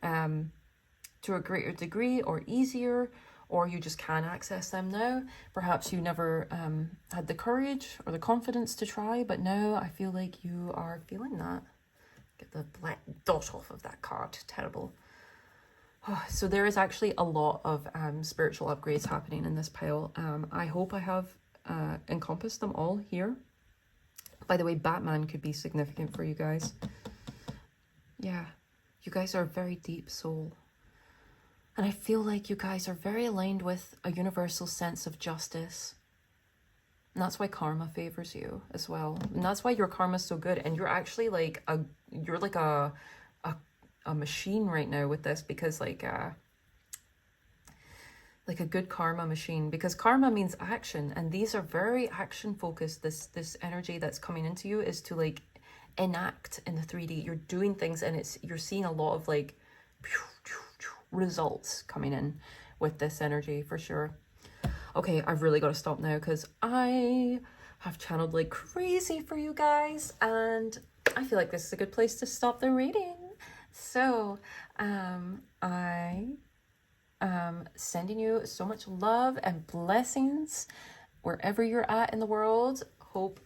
to a greater degree or easier, or you just can access them now. Perhaps you never had the courage or the confidence to try, but now I feel like you are feeling that. Get the black dot off of that card. Terrible. So there is actually a lot of spiritual upgrades happening in this pile. I hope I have encompassed them all here. By the way, Batman could be significant for you guys. Yeah, you guys are a very deep soul. And I feel like you guys are very aligned with a universal sense of justice. And that's why karma favors you as well. And that's why your karma's so good. And you're actually like a machine right now with this, because like a good karma machine, because karma means action, and these are very action focused. This energy that's coming into you is to like enact in the 3D. You're doing things, and you're seeing a lot of like results coming in with this energy for sure. Okay, I've really got to stop now because I have channeled like crazy for you guys, and I feel like this is a good place to stop the reading. So I sending you so much love and blessings wherever you're at in the world. Hope,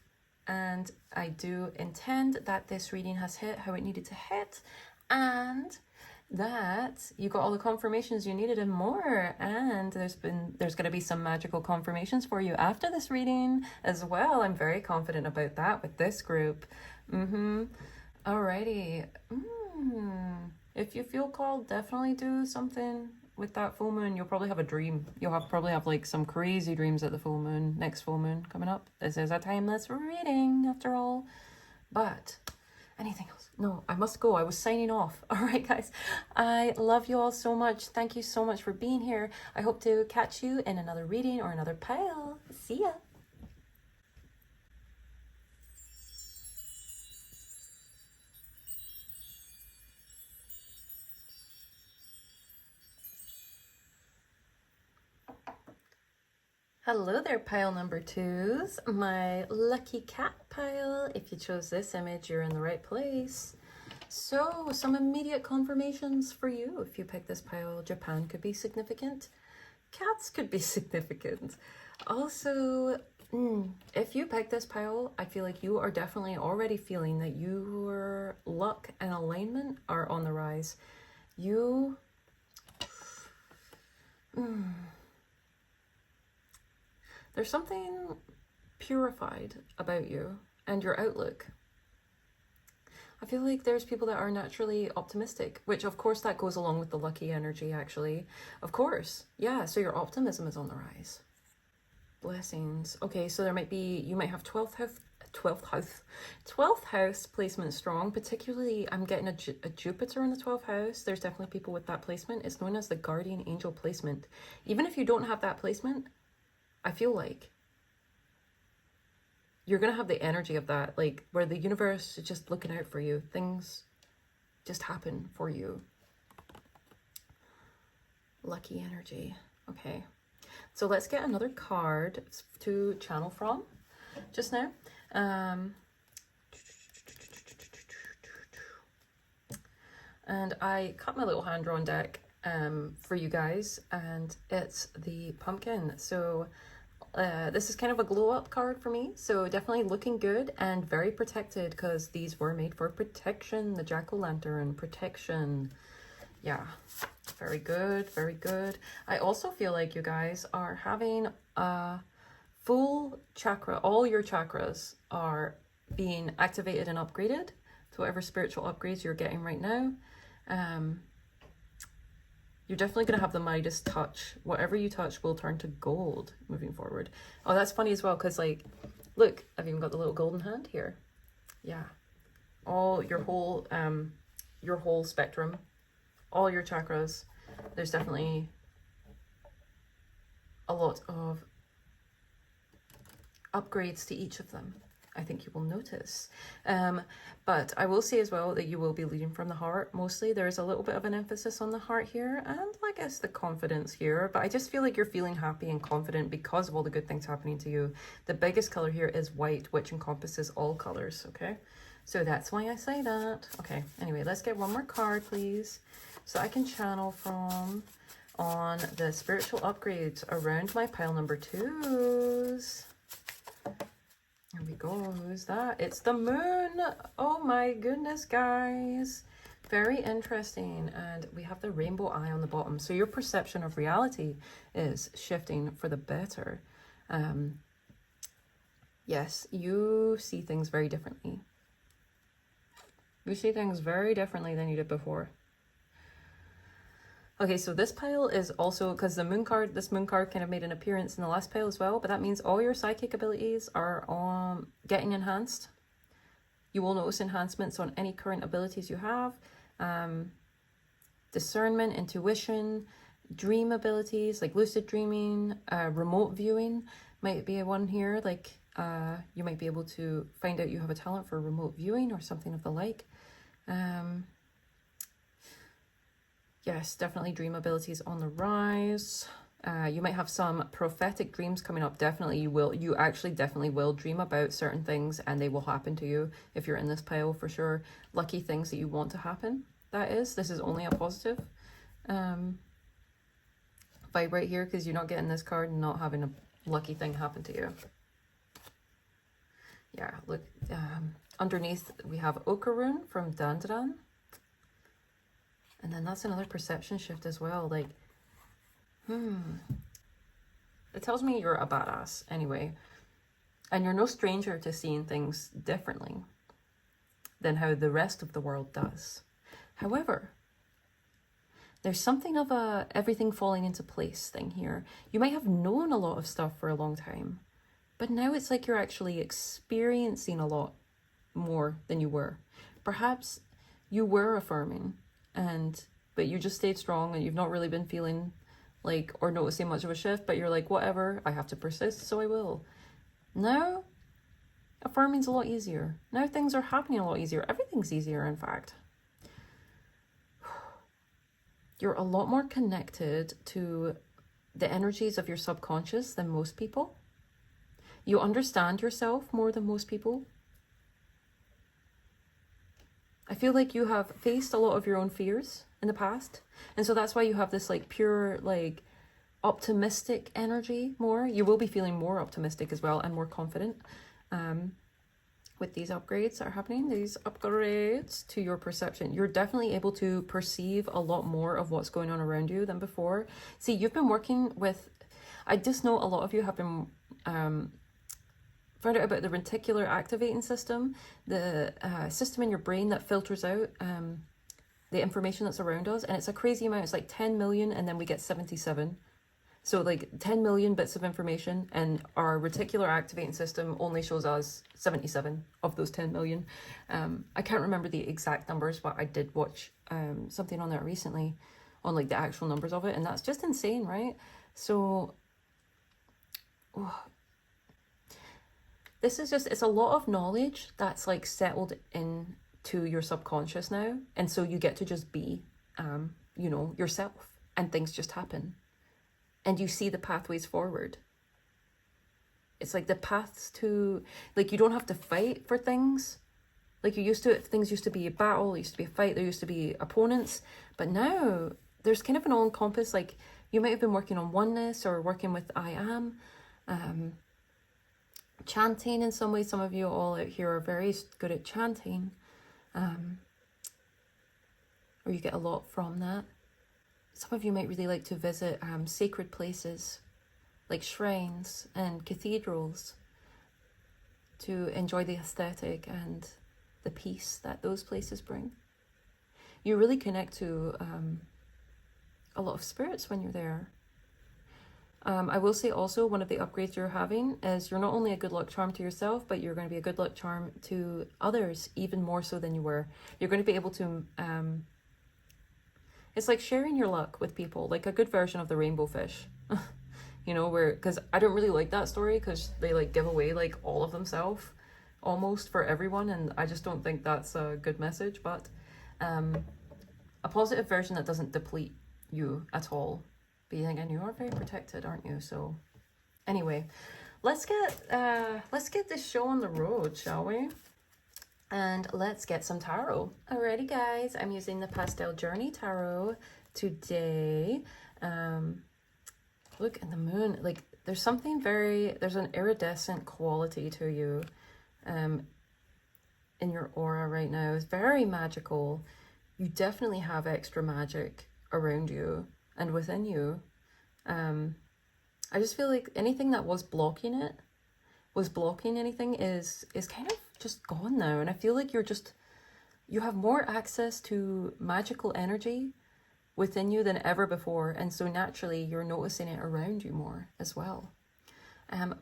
and I do intend that this reading has hit how it needed to hit, and that you got all the confirmations you needed and more. And there's going to be some magical confirmations for you after this reading as well. I'm very confident about that with this group. Alrighty. If you feel called, definitely do something with that full moon. You'll probably have a dream. You'll probably have like some crazy dreams at the full moon, next full moon coming up. This is a timeless reading after all. But anything else? No, I must go. I was signing off. All right, guys. I love you all so much. Thank you so much for being here. I hope to catch you in another reading or another pile. See ya. Hello there, pile number twos. My lucky cat pile. If you chose this image, you're in the right place. So, some immediate confirmations for you. If you pick this pile, Japan could be significant. Cats could be significant. Also, if you pick this pile, I feel like you are definitely already feeling that your luck and alignment are on the rise. You... There's something purified about you and your outlook. I feel like there's people that are naturally optimistic, which of course that goes along with the lucky energy actually. Of course, yeah, so your optimism is on the rise. Blessings. Okay, so there might be, you might have 12th house placement strong, particularly I'm getting a Jupiter in the 12th house. There's definitely people with that placement. It's known as the guardian angel placement. Even if you don't have that placement, I feel like you're going to have the energy of that, like where the universe is just looking out for you. Things just happen for you. Lucky energy. Okay. So let's get another card to channel from just now. And I cut my little hand-drawn deck for you guys, and it's the pumpkin. So this is kind of a glow up card for me, so definitely looking good and very protected because these were made for protection. The jack-o'-lantern protection. Yeah, very good, very good. I also feel like you guys are having a full chakra. All your chakras are being activated and upgraded to whatever spiritual upgrades you're getting right now. You're definitely going to have the Midas touch. Whatever you touch will turn to gold moving forward. Oh, that's funny as well, because, like, look, I've even got the little golden hand here. Yeah. All your whole spectrum, all your chakras, there's definitely a lot of upgrades to each of them. I think you will notice. But I will say as well that you will be leading from the heart. Mostly there's a little bit of an emphasis on the heart here, and I guess the confidence here. But I just feel like you're feeling happy and confident because of all the good things happening to you. The biggest color here is white, which encompasses all colors, okay? So that's why I say that. Okay, anyway, let's get one more card, please. So I can channel from on the spiritual upgrades around my pile number twos. Here we go. Who's that? It's the moon. Oh my goodness, guys. Very interesting. And we have the rainbow eye on the bottom. So your perception of reality is shifting for the better. Yes, you see things very differently. You see things very differently than you did before. Okay, so this pile is also, because the moon card, this moon card kind of made an appearance in the last pile as well, but that means all your psychic abilities are getting enhanced. You will notice enhancements on any current abilities you have. Discernment, intuition, dream abilities, like lucid dreaming, remote viewing might be one here. Like you might be able to find out you have a talent for remote viewing or something of the like. Yes, definitely dream abilities on the rise. You might have some prophetic dreams coming up. Definitely you actually definitely will dream about certain things and they will happen to you if you're in this pile for sure. Lucky things that you want to happen, that is. This is only a positive vibe right here because you're not getting this card and not having a lucky thing happen to you. Yeah, look, underneath we have Okarun from Dandaran. And then that's another perception shift as well. Like, it tells me you're a badass anyway. And you're no stranger to seeing things differently than how the rest of the world does. However, there's something of a everything falling into place thing here. You might have known a lot of stuff for a long time, but now it's like you're actually experiencing a lot more than you were. Perhaps you were affirming, but you just stayed strong and you've not really been feeling like or noticing much of a shift, but you're like, whatever, I have to persist, so I will. Now, affirming's a lot easier. Now things are happening a lot easier. Everything's easier, in fact. You're a lot more connected to the energies of your subconscious than most people. You understand yourself more than most people. I feel like you have faced a lot of your own fears in the past. And so that's why you have this like pure, like optimistic energy more. You will be feeling more optimistic as well and more confident with these upgrades that are happening, these upgrades to your perception. You're definitely able to perceive a lot more of what's going on around you than before. See, you've been working with, I just know a lot of you have been found out about the reticular activating system, the system in your brain that filters out the information that's around us. And it's a crazy amount. It's like 10 million and then we get 77. So like 10 million bits of information, and our reticular activating system only shows us 77 of those 10 million. I can't remember the exact numbers, but I did watch something on that recently on like the actual numbers of it. And that's just insane, right? So this is just, it's a lot of knowledge that's like settled into your subconscious now. And so you get to just be, you know, yourself, and things just happen. And you see the pathways forward. It's like the paths to, like, you don't have to fight for things. Like you used to, things used to be a battle, there used to be a fight, there used to be opponents. But now there's kind of an all-encompass, like you might have been working on oneness or working with I am. Chanting in some way. Some of you all out here are very good at chanting. Or you get a lot from that. Some of you might really like to visit sacred places like shrines and cathedrals to enjoy the aesthetic and the peace that those places bring. You really connect to a lot of spirits when you're there. I will say also one of the upgrades you're having is you're not only a good luck charm to yourself, but you're going to be a good luck charm to others even more so than you were. You're going to be able to... it's like sharing your luck with people, like a good version of the rainbow fish. You know, where, because I don't really like that story because they like give away like all of themselves almost for everyone, and I just don't think that's a good message. But a positive version that doesn't deplete you at all. Being, and you are very protected, aren't you? So anyway, let's get this show on the road, shall we? And let's get some tarot. Alrighty guys, I'm using the Pastel Journey Tarot today. Look at the moon, like there's something there's an iridescent quality to you in your aura right now. It's very magical. You definitely have extra magic around you and within you. I just feel like anything that was blocking anything is kind of just gone now. And I feel like you have more access to magical energy within you than ever before. And so naturally you're noticing it around you more as well.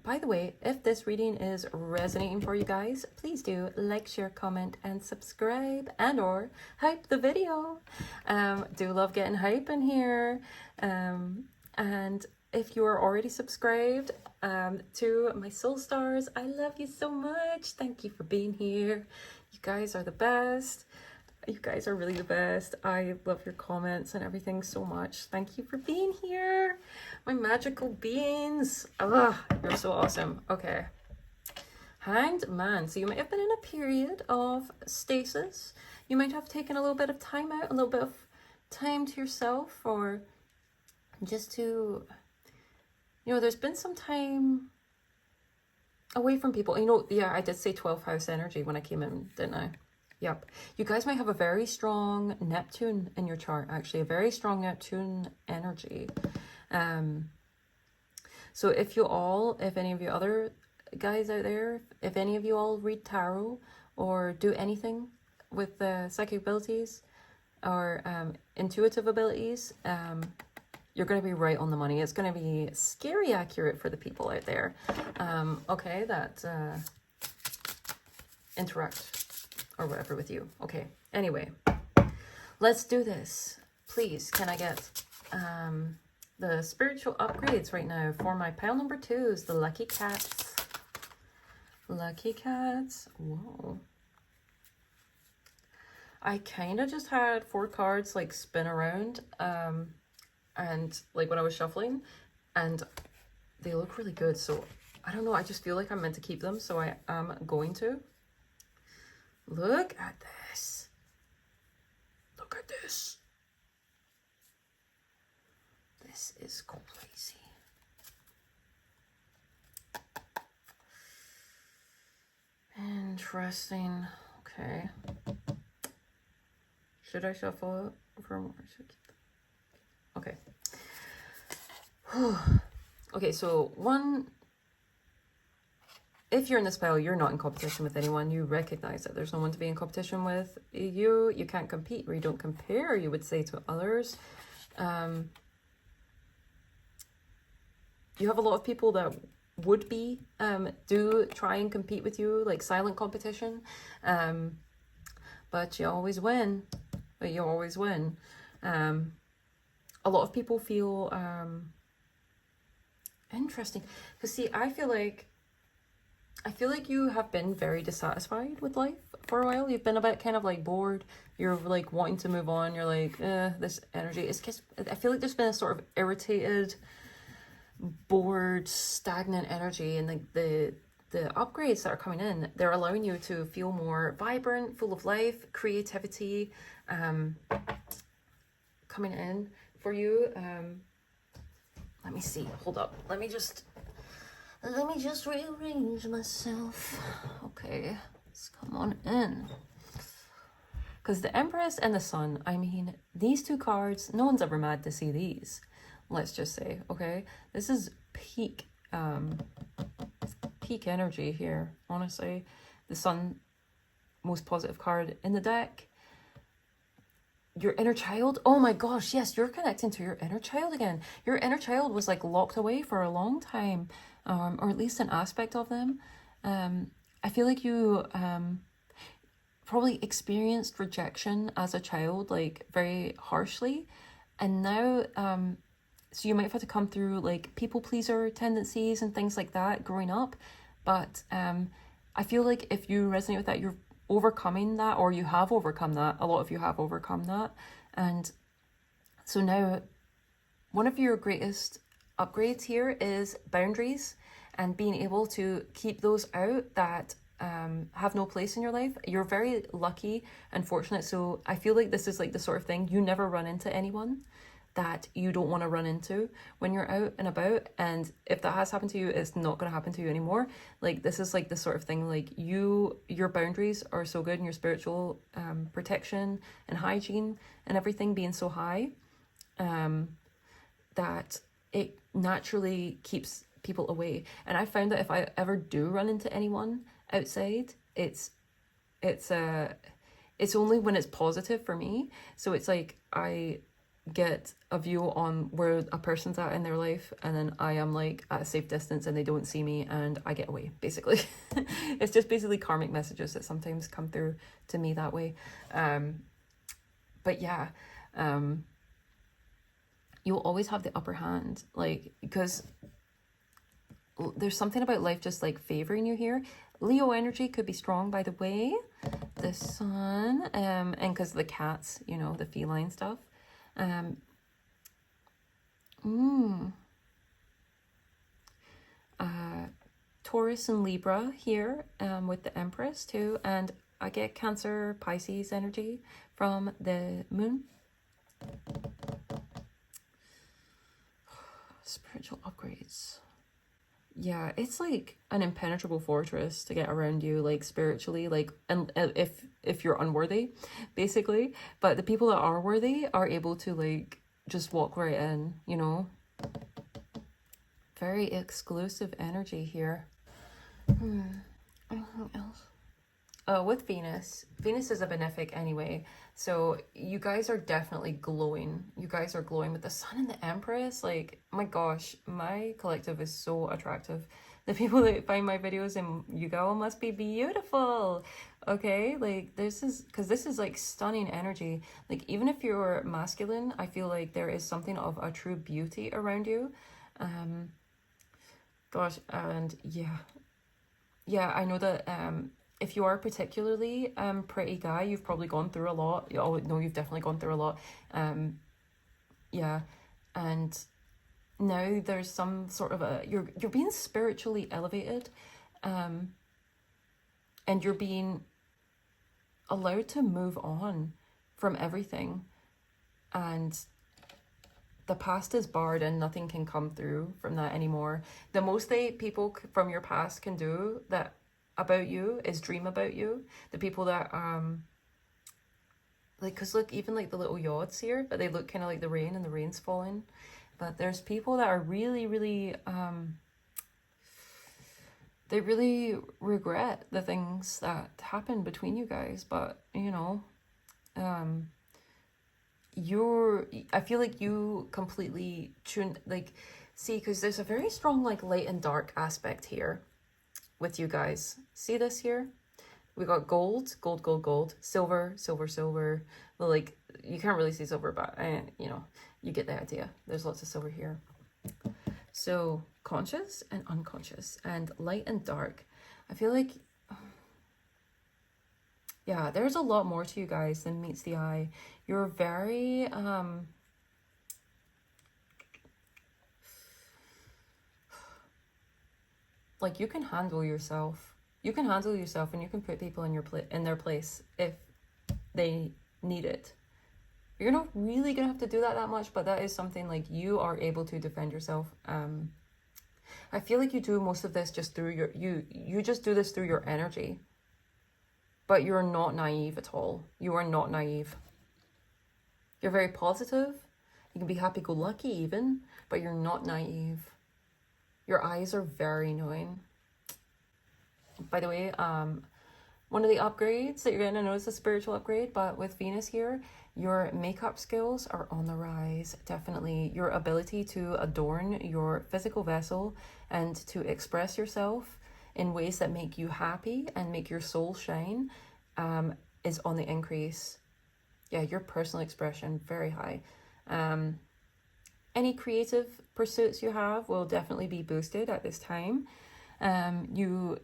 By the way, if this reading is resonating for you guys, please do like, share, comment, and subscribe, and or hype the video. Do love getting hype in here. And if you are already subscribed to my soul stars, I love you so much. Thank you for being here. You guys are the best. You guys are really the best. I love your comments and everything so much. Thank you for being here. My magical beings. Ah, you're so awesome. Okay. Hanged Man. So you might have been in a period of stasis. You might have taken a little bit of time out, a little bit of time to yourself, or just to, you know, there's been some time away from people. You know, yeah, I did say 12th house energy when I came in, didn't I? Yep. You guys might have a very strong Neptune in your chart, actually, a very strong Neptune energy. So if any of you other guys out there, if any of you all read tarot or do anything with the psychic abilities, or intuitive abilities, you're going to be right on the money. It's going to be scary accurate for the people out there, okay, that interact or whatever with you. Okay, anyway, let's do this. Please, can I get the spiritual upgrades right now for my pile number 2s, the lucky cats. Lucky cats. Whoa. I kind of just had 4 cards like spin around and like when I was shuffling, and they look really good, so I don't know, I just feel like I'm meant to keep them, so I am going to. Look at this. Look at this. This is crazy. Interesting. Okay. Should I shuffle it for more? Okay. Okay, so one, if you're in this pile, you're not in competition with anyone. You recognize that there's no one to be in competition with. You can't compete, or you don't compare, you would say, to others. You have a lot of people that would be, do try and compete with you, like silent competition. But you always win. But you always win. A lot of people feel interesting. Because see, I feel like you have been very dissatisfied with life for a while. You've been a bit kind of like bored. You're like wanting to move on. You're like, this energy. It's just, I feel like there's been a sort of irritated, bored, stagnant energy, and the upgrades that are coming in, they're allowing you to feel more vibrant, full of life, creativity, coming in for you. Let me see. Hold up. Let me just rearrange myself. Okay, let's come on in. Because the Empress and the Sun, I mean, these 2 cards, no one's ever mad to see these. Let's just say, okay? This is peak energy here, honestly. The Sun, most positive card in the deck. Your inner child, oh my gosh, yes, you're connecting to your inner child again. Your inner child was like locked away for a long time, or at least an aspect of them. I feel like you probably experienced rejection as a child, like very harshly, and now so you might have had to come through like people pleaser tendencies and things like that growing up. But I feel like if you resonate with that, you're overcoming that, or you have overcome that. A lot of you have overcome that. And so now one of your greatest upgrades here is boundaries, and being able to keep those out that have no place in your life. You're very lucky and fortunate. So I feel like this is like the sort of thing, you never run into anyone that you don't want to run into when you're out and about. And if that has happened to you, it's not going to happen to you anymore. Like, this is like the sort of thing, like your boundaries are so good, and your spiritual protection and hygiene and everything being so high, that it naturally keeps people away. And I found that if I ever do run into anyone outside, it's only when it's positive for me. So it's like I get a view on where a person's at in their life, and then I am like at a safe distance and they don't see me, and I get away, basically. It's just basically karmic messages that sometimes come through to me that way. But yeah, you'll always have the upper hand, like, because there's something about life just like favoring you here. Leo energy could be strong, by the way. The Sun, and because the cats, you know, the feline stuff. Taurus and Libra here, with the Empress too, and I get Cancer, Pisces energy from the Moon. Spiritual upgrades. Yeah, it's like an impenetrable fortress to get around you, like spiritually, like, and if you're unworthy, basically. But the people that are worthy are able to like just walk right in, you know. Very exclusive energy here. Anything else? with Venus, Venus is a benefic anyway, so you guys are definitely glowing. You guys are glowing with the Sun and the Empress. Like, my gosh, my collective is so attractive. The people that find my videos and you go, must be beautiful. Okay, like this is, because this is like stunning energy. Like, even if you're masculine, I feel like there is something of a true beauty around you. Gosh, and yeah, I know that if you are particularly pretty guy, you've probably gone through a lot. Oh no, you've definitely gone through a lot. Yeah, and now there's some sort of a, you're being spiritually elevated, and you're being allowed to move on from everything, and the past is barred and nothing can come through from that anymore. The most people from your past can do that about you is dream about you. The people that like, because look, even like the little yachts here, but they look kind of like the rain and the rain's falling. But there's people that are really, really they really regret the things that happened between you guys. But you know, I feel like you completely tune, like, see, because there's a very strong like light and dark aspect here with you guys. See this here? We got gold, gold, gold, gold, silver, silver, silver. Well, like, you can't really see silver, but you know, you get the idea. There's lots of silver here. So conscious and unconscious and light and dark. I feel like, yeah, there's a lot more to you guys than meets the eye. You're very like, you can handle yourself. You can handle yourself, and you can put people in their place if they need it. You're not really gonna have to do that much, but that is something like you are able to defend yourself. I feel like you do most of this just through your you just do this through your energy. But you're not naive at all. You are not naive. You're very positive. You can be happy-go-lucky even, but you're not naive. Your eyes are very knowing. By the way, one of the upgrades that you're going to notice, a spiritual upgrade, but with Venus here, your makeup skills are on the rise. Definitely. Your ability to adorn your physical vessel and to express yourself in ways that make you happy and make your soul shine is on the increase. Yeah, your personal expression, very high. Any creative pursuits you have will definitely be boosted at this time. You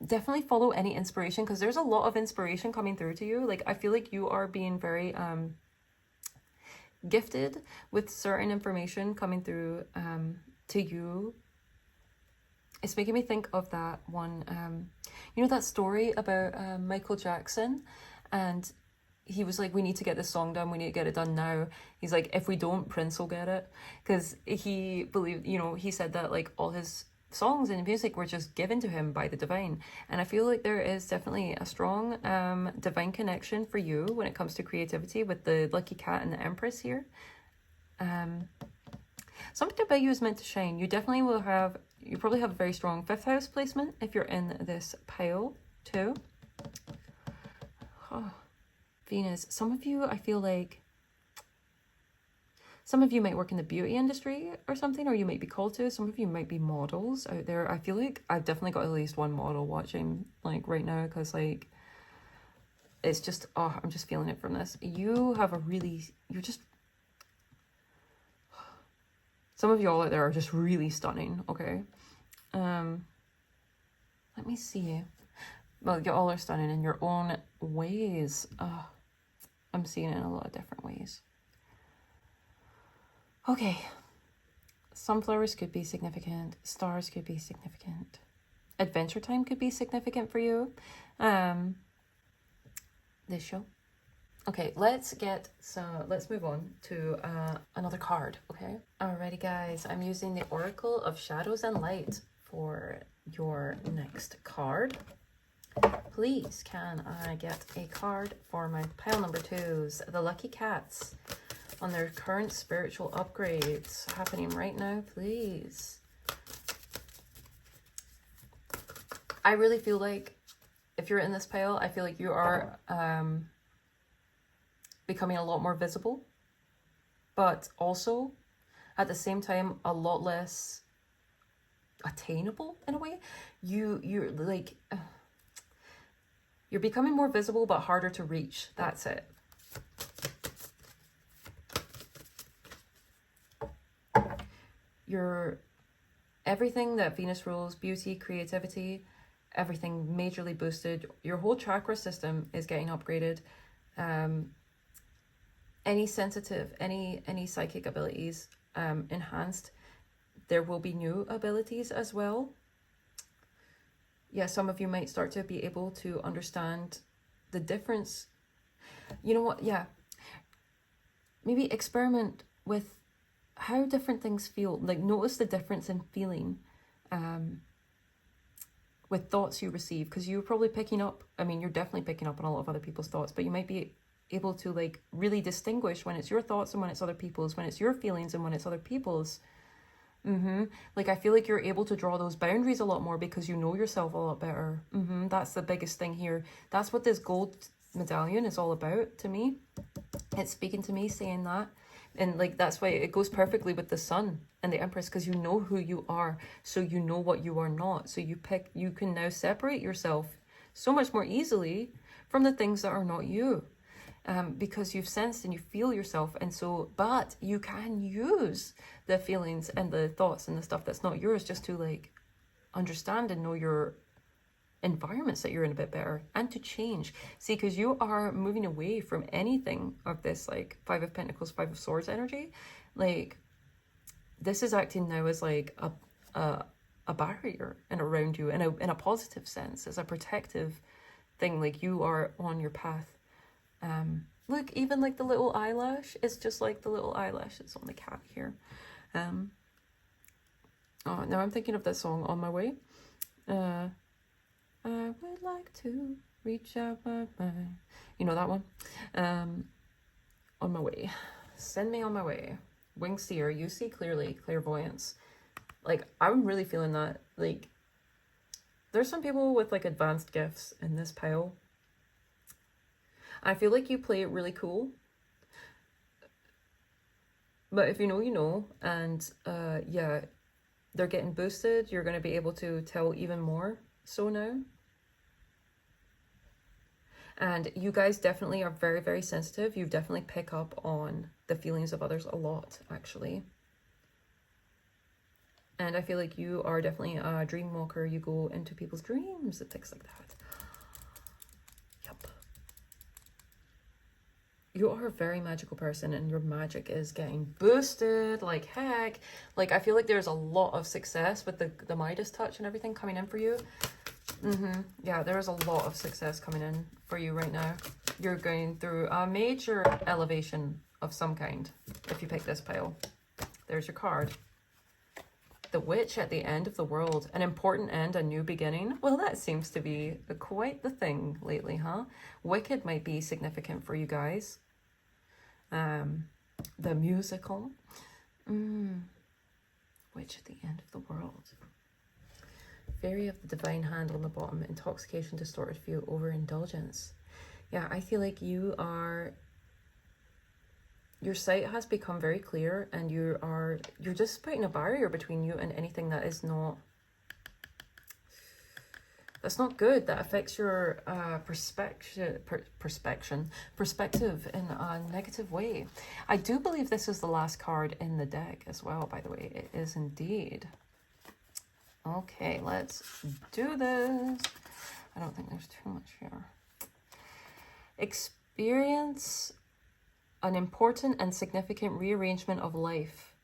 definitely follow any inspiration, because there's a lot of inspiration coming through to you. Like, I feel like you are being very gifted with certain information coming through to you. It's making me think of that one, you know, that story about Michael Jackson, and he was like, we need to get this song done, we need to get it done now. He's like, if we don't, Prince will get it. Because he believed, you know, he said that like all his songs and music were just given to him by the divine. And I feel like there is definitely a strong divine connection for you when it comes to creativity with the lucky cat and the Empress here. Something about you is meant to shine. You definitely will have, you probably have a very strong 5th house placement if you're in this pile too. Oh, Venus. Some of you, I feel like, some of you might work in the beauty industry or something, or you might be called to. Some of you might be models out there. I feel like I've definitely got at least one model watching like right now, because like, it's just, oh, I'm just feeling it from this. You have a really, you're just, some of y'all out there are just really stunning, okay? Let me see. Well, you all are stunning in your own ways. I'm seeing it in a lot of different ways. Okay. Sunflowers could be significant. Stars could be significant. Adventure time could be significant for you. This show. Okay, let's move on to another card, okay? Alrighty guys, I'm using the Oracle of Shadows and Light for your next card. Please, can I get a card for my pile number 2s, the Lucky Cats, on their current spiritual upgrades happening right now, please. I really feel like if you're in this pile, I feel like you are becoming a lot more visible, but also at the same time a lot less attainable in a way. You're like you're becoming more visible but harder to reach. That's it. You're everything that Venus rules, beauty, creativity, everything majorly boosted. Your whole chakra system is getting upgraded. Any sensitive, any psychic abilities enhanced. There will be new abilities as well. Yeah, some of you might start to be able to understand the difference. You know what? Yeah. Maybe experiment with how different things feel. Like, notice the difference in feeling with thoughts you receive, because you're probably picking up, I mean, you're definitely picking up on a lot of other people's thoughts, but you might be able to like really distinguish when it's your thoughts and when it's other people's, when it's your feelings and when it's other people's. Like, I feel like you're able to draw those boundaries a lot more because you know yourself a lot better. That's the biggest thing here. That's what this gold medallion is all about to me. It's speaking to me, saying that. And like, that's why it goes perfectly with the sun and the Empress, because you know who you are, so you know what you are not. So you can now separate yourself so much more easily from the things that are not you. Because you've sensed and you feel yourself, and so, but you can use the feelings and the thoughts and the stuff that's not yours just to like understand and know your environments that you're in a bit better, and to change. See, because you are moving away from anything of this like Five of Pentacles, Five of Swords energy. Like, this is acting now as like a barrier and around you in a positive sense, as a protective thing. Like, you are on your path. Look, even like the little eyelash, it's just like the little eyelashes on the cat here. Oh, now I'm thinking of that song, On My Way. I would like to reach out my mind. You know that one? On my way. Send me on my way. Wing seer, you see clearly, clairvoyance. Like, I'm really feeling that. Like, there's some people with like advanced gifts in this pile. I feel like you play it really cool. But if you know, you know. And yeah, they're getting boosted. You're going to be able to tell even more so now. And you guys definitely are very, very sensitive. You definitely pick up on the feelings of others a lot, actually. And I feel like you are definitely a dream walker. You go into people's dreams and things like that. Yep. You are a very magical person, and your magic is getting boosted like heck. Like, I feel like there's a lot of success with the Midas touch and everything coming in for you. Yeah, there is a lot of success coming in for you right now. You're going through a major elevation of some kind if you pick this pile. There's your card. The Witch at the end of the world. An important end, a new beginning. Well, that seems to be quite the thing lately, huh? Wicked might be significant for you guys. The musical. Witch at the end of the world. Fairy of the divine hand on the bottom. Intoxication, distorted view, overindulgence. Yeah, I feel like you are... Your sight has become very clear, and you're just putting a barrier between you and anything that is not... That's not good. That affects your perspective in a negative way. I do believe this is the last card in the deck as well, by the way. It is indeed. Okay, let's do this. I don't think there's too much here. Experience an important and significant rearrangement of life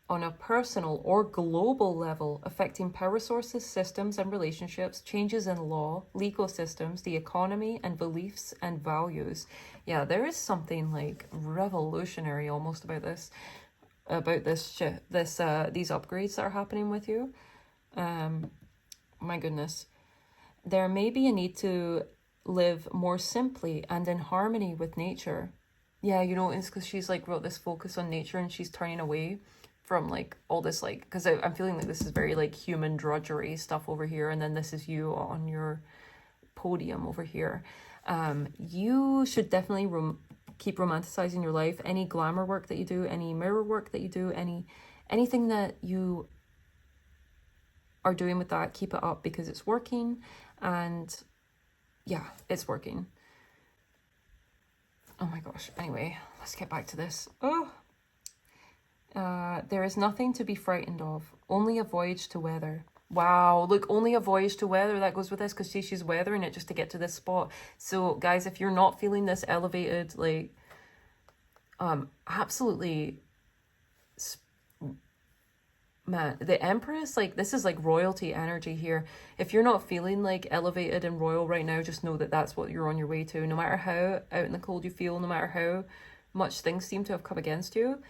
on a personal or global level, affecting power sources, systems, and relationships, changes in law, legal systems, the economy, and beliefs and values. Yeah, there is something like revolutionary almost about this shit, these upgrades that are happening with you. My goodness. There may be a need to live more simply and in harmony with nature. Yeah, you know, it's because she's like wrote this focus on nature, and she's turning away from like all this, like, because I'm feeling like this is very like human drudgery stuff over here, and then this is you on your podium over here. You should definitely keep romanticizing your life. Any glamour work that you do, any mirror work that you do, anything that you are doing with that, keep it up because it's working. And yeah, it's working. Oh my gosh. Anyway, let's get back to this. Oh. There is nothing to be frightened of, only a voyage to weather. Wow, look, only a voyage to weather. That goes with this because she's weathering it just to get to this spot. So guys, if you're not feeling this elevated, like, absolutely, man, the Empress, like, this is like royalty energy here. If you're not feeling like elevated and royal right now, just know that that's what you're on your way to. No matter how out in the cold you feel, no matter how much things seem to have come against you,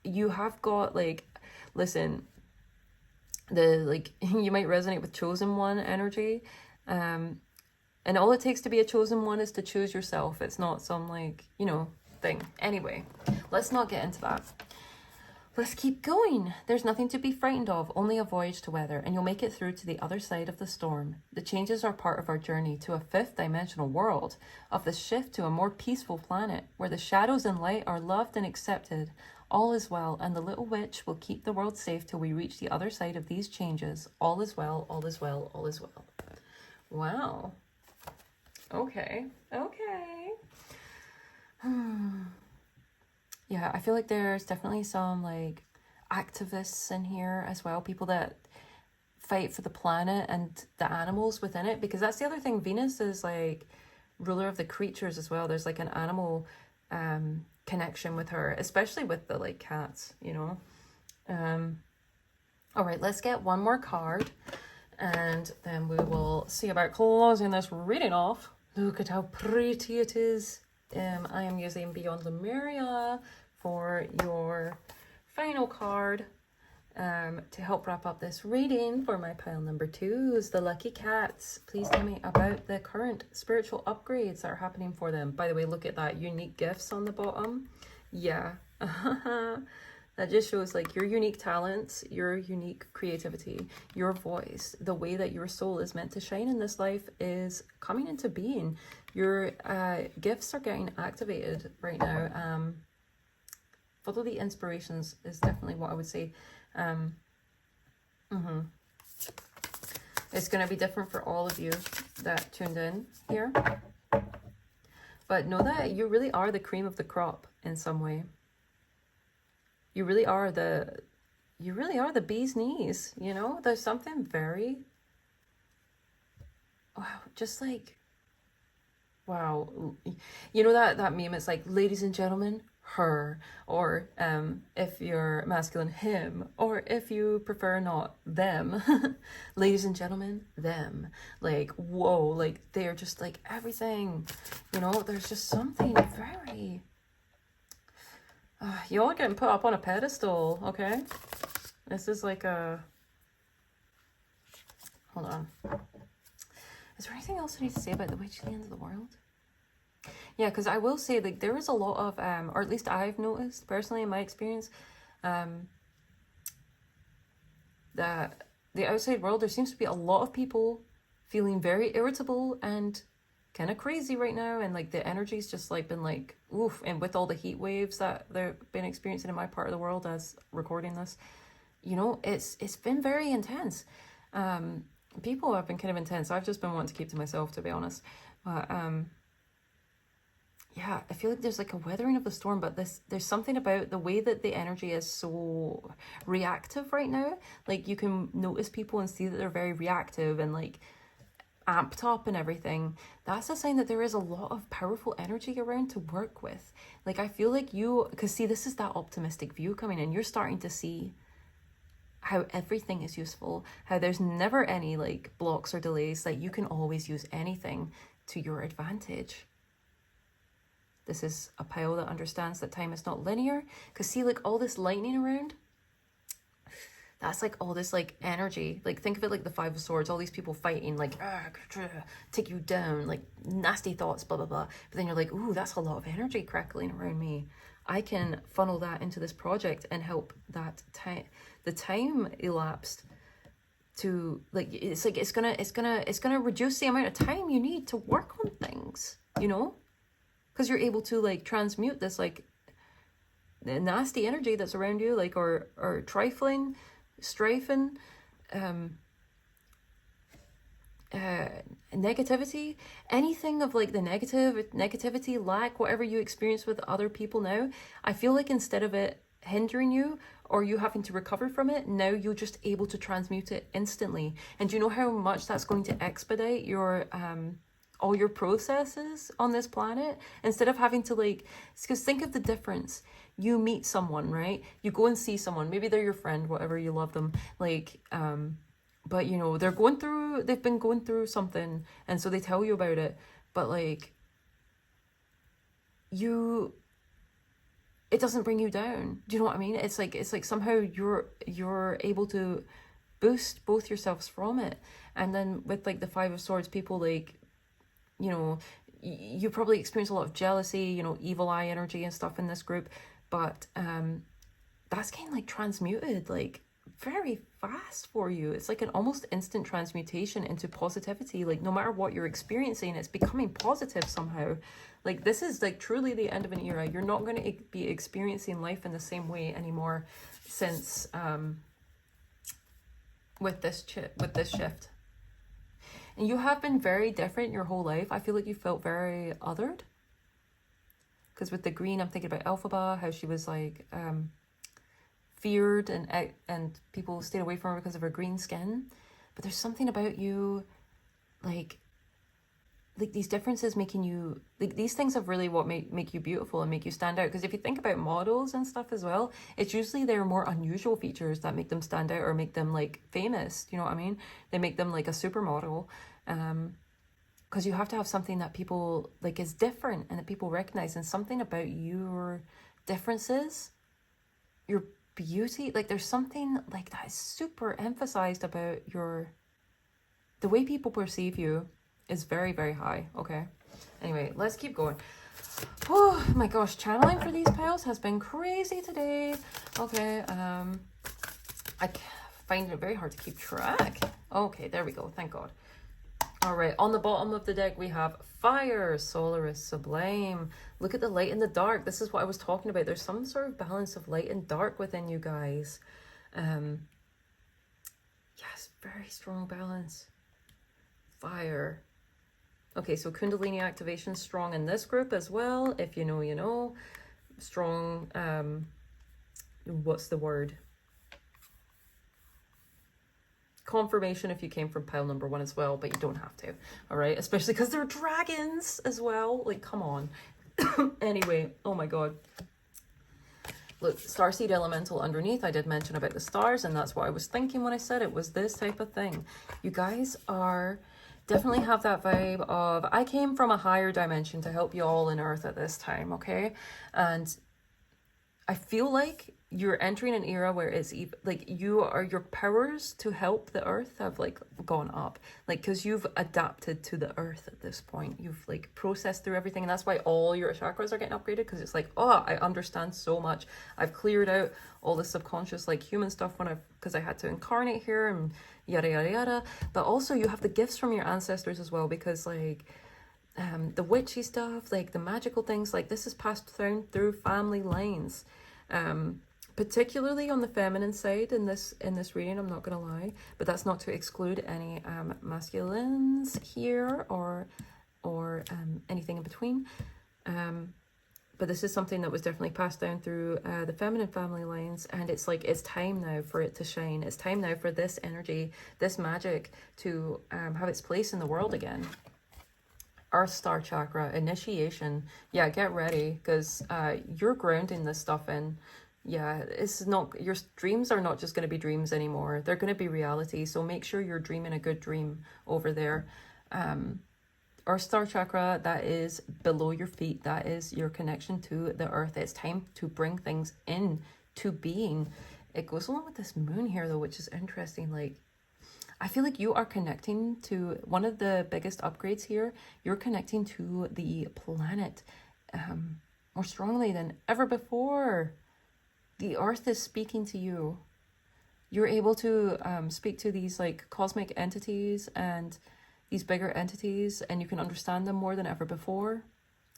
you have got, like, listen, you might resonate with chosen one energy, and all it takes to be a chosen one is to choose yourself. It's not some, like, thing. Anyway, let's not get into that. Let's keep going. There's nothing to be frightened of, only a voyage to weather, and you'll make it through to the other side of the storm. The changes are part of our journey to a fifth dimensional world, of the shift to a more peaceful planet, where the shadows and light are loved and accepted. All is well, and the little witch will keep the world safe till we reach the other side of these changes. All is well, all is well, all is well. Wow. Okay. Yeah, I feel like there's definitely some, like, activists in here as well, people that fight for the planet and the animals within it, because that's the other thing. Venus is, like, ruler of the creatures as well. There's, like, an animal connection with her, especially with the, like, cats, all right, let's get one more card, and then we will see about closing this reading off. Look at how pretty it is. I am using Beyond Lemuria for your final card to help wrap up this reading for my pile number 2s, the Lucky Cats. Please tell me about the current spiritual upgrades that are happening for them. By the way, look at that, unique gifts on the bottom. Yeah, that just shows, like, your unique talents, your unique creativity, your voice, the way that your soul is meant to shine in this life is coming into being. Your gifts are getting activated right now. Follow the inspirations is definitely what I would say. It's going to be different for all of you that tuned in here. But know that you really are the cream of the crop in some way. You really are the bee's knees, There's something very, wow, just like, wow. That meme, it's like, ladies and gentlemen, her, or if you're masculine, him, or if you prefer not, them. Ladies and gentlemen, them. Like, whoa, like, they're just like everything, there's just something very, y'all are getting put up on a pedestal, okay? This is like a, hold on, is there anything else I need to say about the witch at the end of the world? Yeah, because I will say, like, there is a lot of, or at least I've noticed personally in my experience, that the outside world, there seems to be a lot of people feeling very irritable and kind of crazy right now, and, like, the energy's just, like, been, like, oof, and with all the heat waves that they've been experiencing in my part of the world as recording this, it's been very intense. People have been kind of intense. I've just been wanting to keep to myself, to be honest, but, yeah, I feel like there's, like, a weathering of the storm, but there's something about the way that the energy is so reactive right now. Like, you can notice people and see that they're very reactive and, like, amped up and everything. That's a sign that there is a lot of powerful energy around to work with. Like, I feel like because see, this is that optimistic view coming in. You're starting to see how everything is useful, how there's never any, like, blocks or delays, that you can always use anything to your advantage. This is a pile that understands that time is not linear. Because see, like, all this lightning around, that's, like, all this, like, energy. Like, think of it like the Five of Swords, all these people fighting, like, take you down, like, nasty thoughts, blah, blah, blah. But then you're like, ooh, that's a lot of energy crackling around me. I can funnel that into this project and help that the time elapsed to like, it's like, it's gonna reduce the amount of time you need to work on things, you know, because you're able to like transmute this like nasty energy that's around you, like, or trifling, strifing, negativity, anything of like the negativity, lack, whatever you experience with other people now. I feel like instead of it hindering you or you having to recover from it, now you're just able to transmute it instantly. And do you know how much that's going to expedite your all your processes on this planet, instead of having to like, because think of the difference. You meet someone, right? You go and see someone, maybe they're your friend, whatever, you love them, like but you know, they've been going through something, and so they tell you about it, but like, it doesn't bring you down. Do you know what I mean? It's like somehow you're able to boost both yourselves from it. And then with like the Five of Swords, people like, you know, you probably experience a lot of jealousy, you know, evil eye energy and stuff in this group, but that's kind of like transmuted like very fast for you. It's like an almost instant transmutation into positivity. Like no matter what you're experiencing, it's becoming positive somehow. Like this is like truly the end of an era. You're not going to be experiencing life in the same way anymore since with this shift. And you have been very different your whole life. I feel like you felt very othered. Because with the green, I'm thinking about Elphaba, how she was like feared and people stayed away from her because of her green skin. But there's something about you, like these differences making you, like these things have really what make you beautiful and make you stand out. Because if you think about models and stuff as well, it's usually their more unusual features that make them stand out or make them like famous. You know what I mean? They make them like a supermodel. Because you have to have something that people like is different and that people recognize, and something about your differences, your beauty, like there's something like that is super emphasized about the way people perceive you is very, very high. Okay, anyway, let's keep going. Oh my gosh, channeling for these piles has been crazy today. Okay, I find it very hard to keep track. Okay, there we go, thank God. All right, on the bottom of the deck we have Fire, Solaris, Sublime. Look at the light and the dark. This is what I was talking about. There's some sort of balance of light and dark within you guys. Yes, very strong balance. Fire. Okay, so Kundalini activation strong in this group as well. If you know, you know. Strong, what's the word? Confirmation if you came from pile number 1 as well, but you don't have to. All right, especially because they're dragons as well. Like, come on. Anyway, oh my God. Look, Starseed Elemental underneath. I did mention about the stars, and that's what I was thinking when I said it was this type of thing. You guys are definitely have that vibe of, I came from a higher dimension to help you all in Earth at this time, okay? And I feel like you're entering an era where it's like your powers to help the Earth have like gone up, like because you've adapted to the Earth at this point. You've like processed through everything, and that's why all your chakras are getting upgraded, because it's like, oh, I understand so much. I've cleared out all the subconscious like human stuff because I had to incarnate here and yada yada yada. But also you have the gifts from your ancestors as well, because like the witchy stuff, like the magical things, like this is passed down through family lines. Particularly on the feminine side in this reading, I'm not gonna lie, but that's not to exclude any masculines here or anything in between. But this is something that was definitely passed down through the feminine family lines, and it's like it's time now for it to shine. It's time now for this energy, this magic to have its place in the world again. Earth Star Chakra, initiation. Yeah, get ready, because you're grounding this stuff in. Yeah, it's not, your dreams are not just going to be dreams anymore. They're going to be reality. So make sure you're dreaming a good dream over there. Earth Star Chakra, that is below your feet. That is your connection to the earth. It's time to bring things in to being. It goes along with this moon here though, which is interesting. Like, I feel like you are connecting to one of the biggest upgrades here. You're connecting to the planet more strongly than ever before. The earth is speaking to you. you're able to speak to these like cosmic entities and these bigger entities, and you can understand them more than ever before.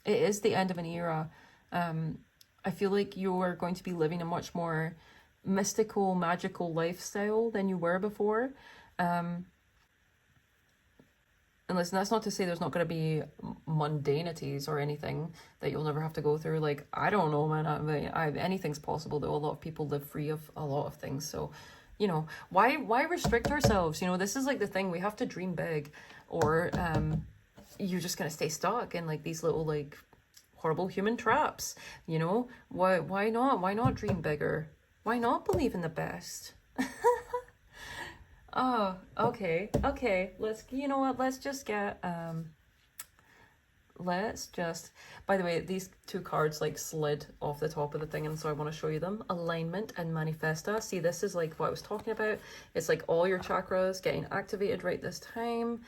It is the end of an era. I feel like you're going to be living a much more mystical, magical lifestyle than you were before. And listen, that's not to say there's not going to be mundanities or anything that you'll never have to go through. Like, I don't know, man. Anything's possible, though. A lot of people live free of a lot of things. So, you know, why restrict ourselves? You know, this is like the thing. We have to dream big, or you're just going to stay stuck in like these little like horrible human traps. You know, why not? Why not dream bigger? Why not believe in the best? Oh, okay. Let's, you know what? Let's just get, by the way, these two cards like slid off the top of the thing, and so I want to show you them. Alignment and Manifesta. See, this is like what I was talking about. It's like all your chakras getting activated right this time.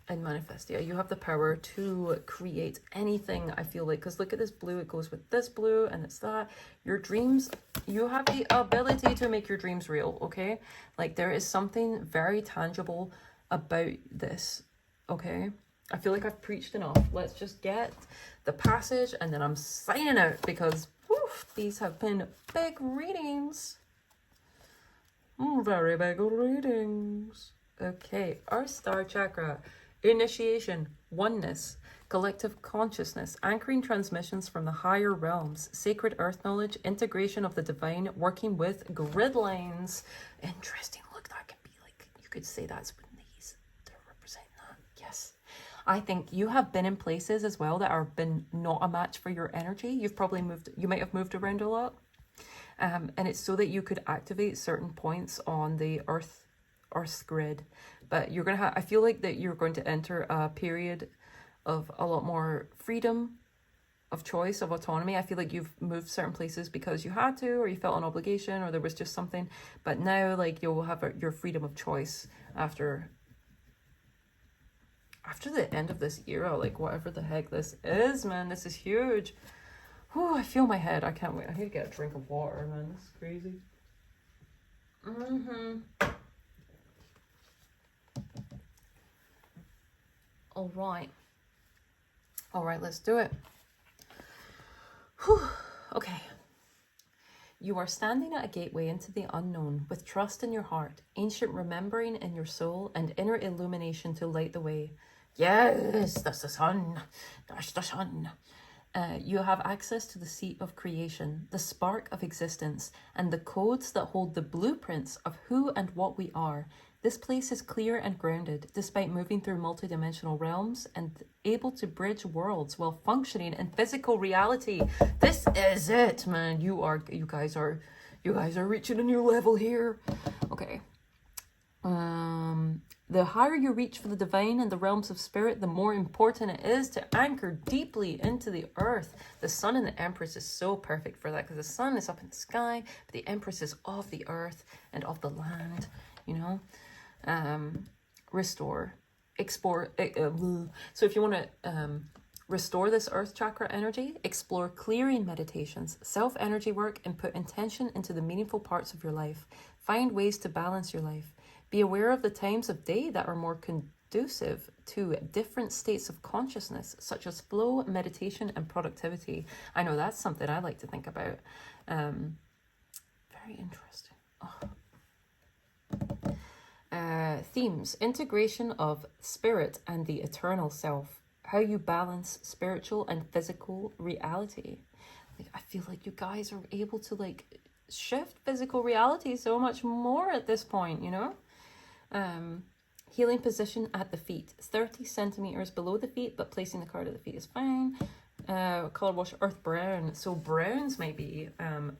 And Manifestia, you have the power to create anything, I feel like, because look at this blue, it goes with this blue, and it's that. Your dreams, you have the ability to make your dreams real, okay? Like, there is something very tangible about this, okay? I feel like I've preached enough. Let's just get the passage, and then I'm signing out, because woof, these have been big readings. Very big readings. Okay, our star chakra. Initiation, oneness, collective consciousness, anchoring transmissions from the higher realms, sacred earth knowledge, integration of the divine, working with grid lines. Interesting. Look, that can be like, you could say that's when they're representing that. Yes. I think you have been in places as well that are been not a match for your energy. You've probably moved, you might have moved around a lot. And it's so that you could activate certain points on the Earth's grid. But you're going to have, I feel like that you're going to enter a period of a lot more freedom, of choice, of autonomy. I feel like you've moved certain places because you had to, or you felt an obligation, or there was just something. But now, like, you'll have your freedom of choice after the end of this era, like, whatever the heck this is, man. This is huge. Whew, I feel my head. I can't wait. I need to get a drink of water, man. This is crazy. All right, let's do it. Whew. Okay. You are standing at a gateway into the unknown with trust in your heart, ancient remembering in your soul, and inner illumination to light the way. Yes, that's the sun. That's the sun. You have access to the seat of creation, the spark of existence, and the codes that hold the blueprints of who and what we are. This place is clear and grounded, despite moving through multidimensional realms and able to bridge worlds while functioning in physical reality. This is it, man. You guys are reaching a new level here. Okay. The higher you reach for the divine and the realms of spirit, the more important it is to anchor deeply into the earth. The sun and the Empress is so perfect for that, because the sun is up in the sky, but the Empress is of the earth and of the land, you know. Restore, explore. So if you want to restore this earth chakra energy, explore clearing meditations, self-energy work, and put intention into the meaningful parts of your life. Find ways to balance your life. Be aware of the times of day that are more conducive to different states of consciousness, such as flow, meditation, and productivity. I know that's something I like to think about. Very interesting. Themes: integration of spirit and the eternal self. How you balance spiritual and physical reality. Like, I feel like you guys are able to like shift physical reality so much more at this point, you know? Healing position at the feet. 30 centimeters below the feet, but placing the card at the feet is fine. Color wash, earth brown. So browns might be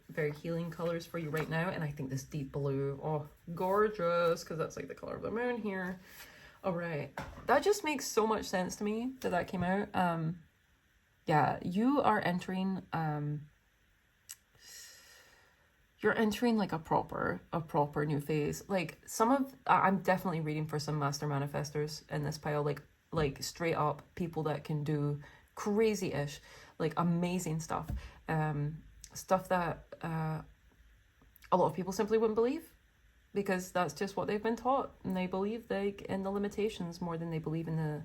very healing colors for you right now. And I think this deep blue, oh, gorgeous, because that's like the color of the moon here. All right, that just makes so much sense to me that came out. Yeah, you are entering you're entering like a proper new phase. Like I'm definitely reading for some master manifestors in this pile, like straight up people that can do crazy-ish, like amazing stuff. Stuff that a lot of people simply wouldn't believe, because that's just what they've been taught, and they believe like in the limitations more than they believe in the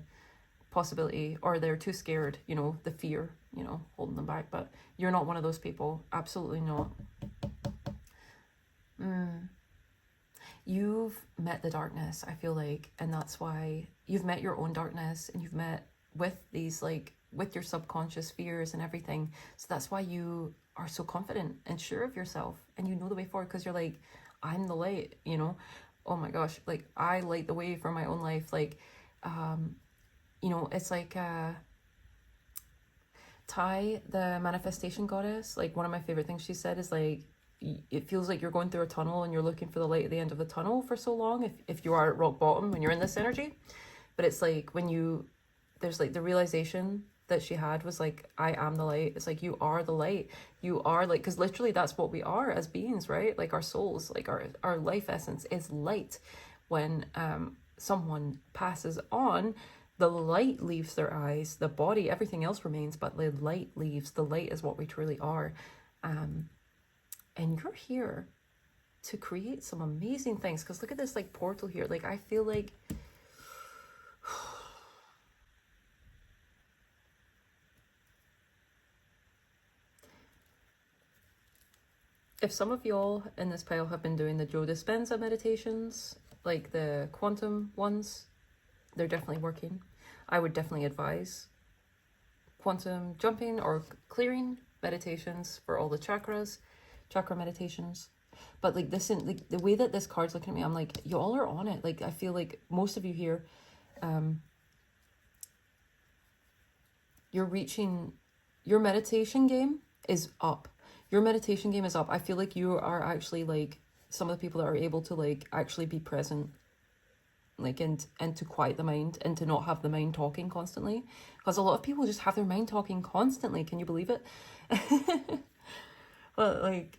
possibility, or they're too scared, you know, the fear, you know, holding them back. But you're not one of those people. Absolutely not. You've met the darkness, I feel like, and that's why you've met your own darkness, and you've met with these, like, with your subconscious fears and everything. So that's why you are so confident and sure of yourself, and you know the way forward, because you're like, I'm the light, you know. Oh my gosh, like, I light the way for my own life. Like, you know, it's like Ty, the manifestation goddess, like, one of my favorite things she said is like, it feels like you're going through a tunnel and you're looking for the light at the end of the tunnel for so long, if you are at rock bottom when you're in this energy. But it's like when you, there's like the realization that she had was like, I am the light. It's like, you are the light. You are like, because literally that's what we are as beings, right? Like our souls, like our life essence is light. When someone passes on, the light leaves their eyes, the body, everything else remains, but the light leaves. The light is what we truly are. And you're here to create some amazing things, because look at this like portal here. Like, I feel like if some of y'all in this pile have been doing the Joe Dispenza meditations, like the quantum ones, they're definitely working. I would definitely advise quantum jumping or clearing meditations for all the chakras, chakra meditations. But like this, like the way that this card's looking at me, I'm like, you all are on it. Like, I feel like most of you here, you're reaching, your meditation game is up. Your meditation game is up. I feel like you are actually like some of the people that are able to like actually be present, like, and to quiet the mind and to not have the mind talking constantly, because a lot of people just have their mind talking constantly. Can you believe it? But like,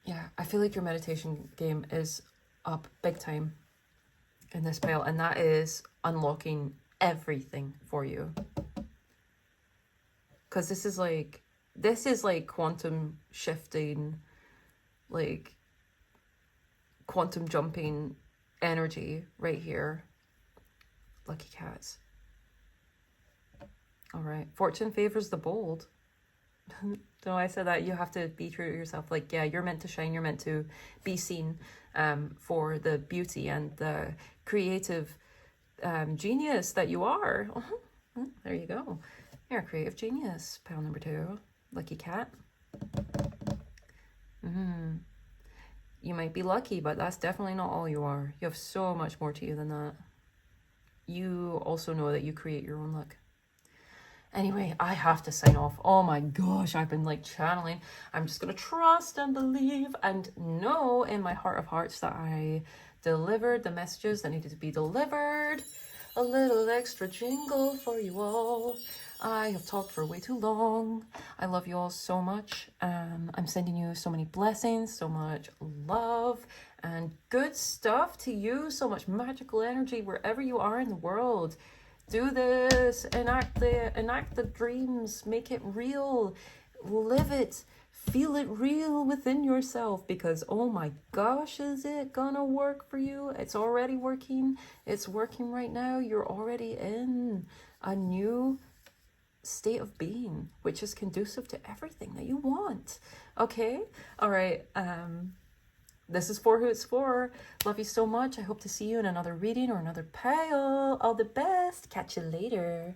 yeah, I feel like your meditation game is up big time in this pile, and that is unlocking everything for you, because this is like quantum shifting, like quantum jumping energy right here. Lucky cats. All right, fortune favors the bold. So I said that you have to be true to yourself. Like, yeah, you're meant to shine. You're meant to be seen for the beauty and the creative genius that you are. There you go. You're a creative genius. Pile number 2. Lucky cat. You might be lucky, but that's definitely not all you are. You have so much more to you than that. You also know that you create your own luck. Anyway, I have to sign off. Oh my gosh, I've been like channeling. I'm just going to trust and believe and know in my heart of hearts that I delivered the messages that needed to be delivered. A little extra jingle for you all. I have talked for way too long. I love you all so much. I'm sending you so many blessings, so much love and good stuff to you. So much magical energy wherever you are in the world. Do this, enact the dreams, make it real, live it, feel it real within yourself, because oh my gosh, is it gonna work for you? It's already working. It's working right now. You're already in a new state of being, which is conducive to everything that you want. Okay? All right. This is for who it's for. Love you so much. I hope to see you in another reading or another pile. All the best. Catch you later.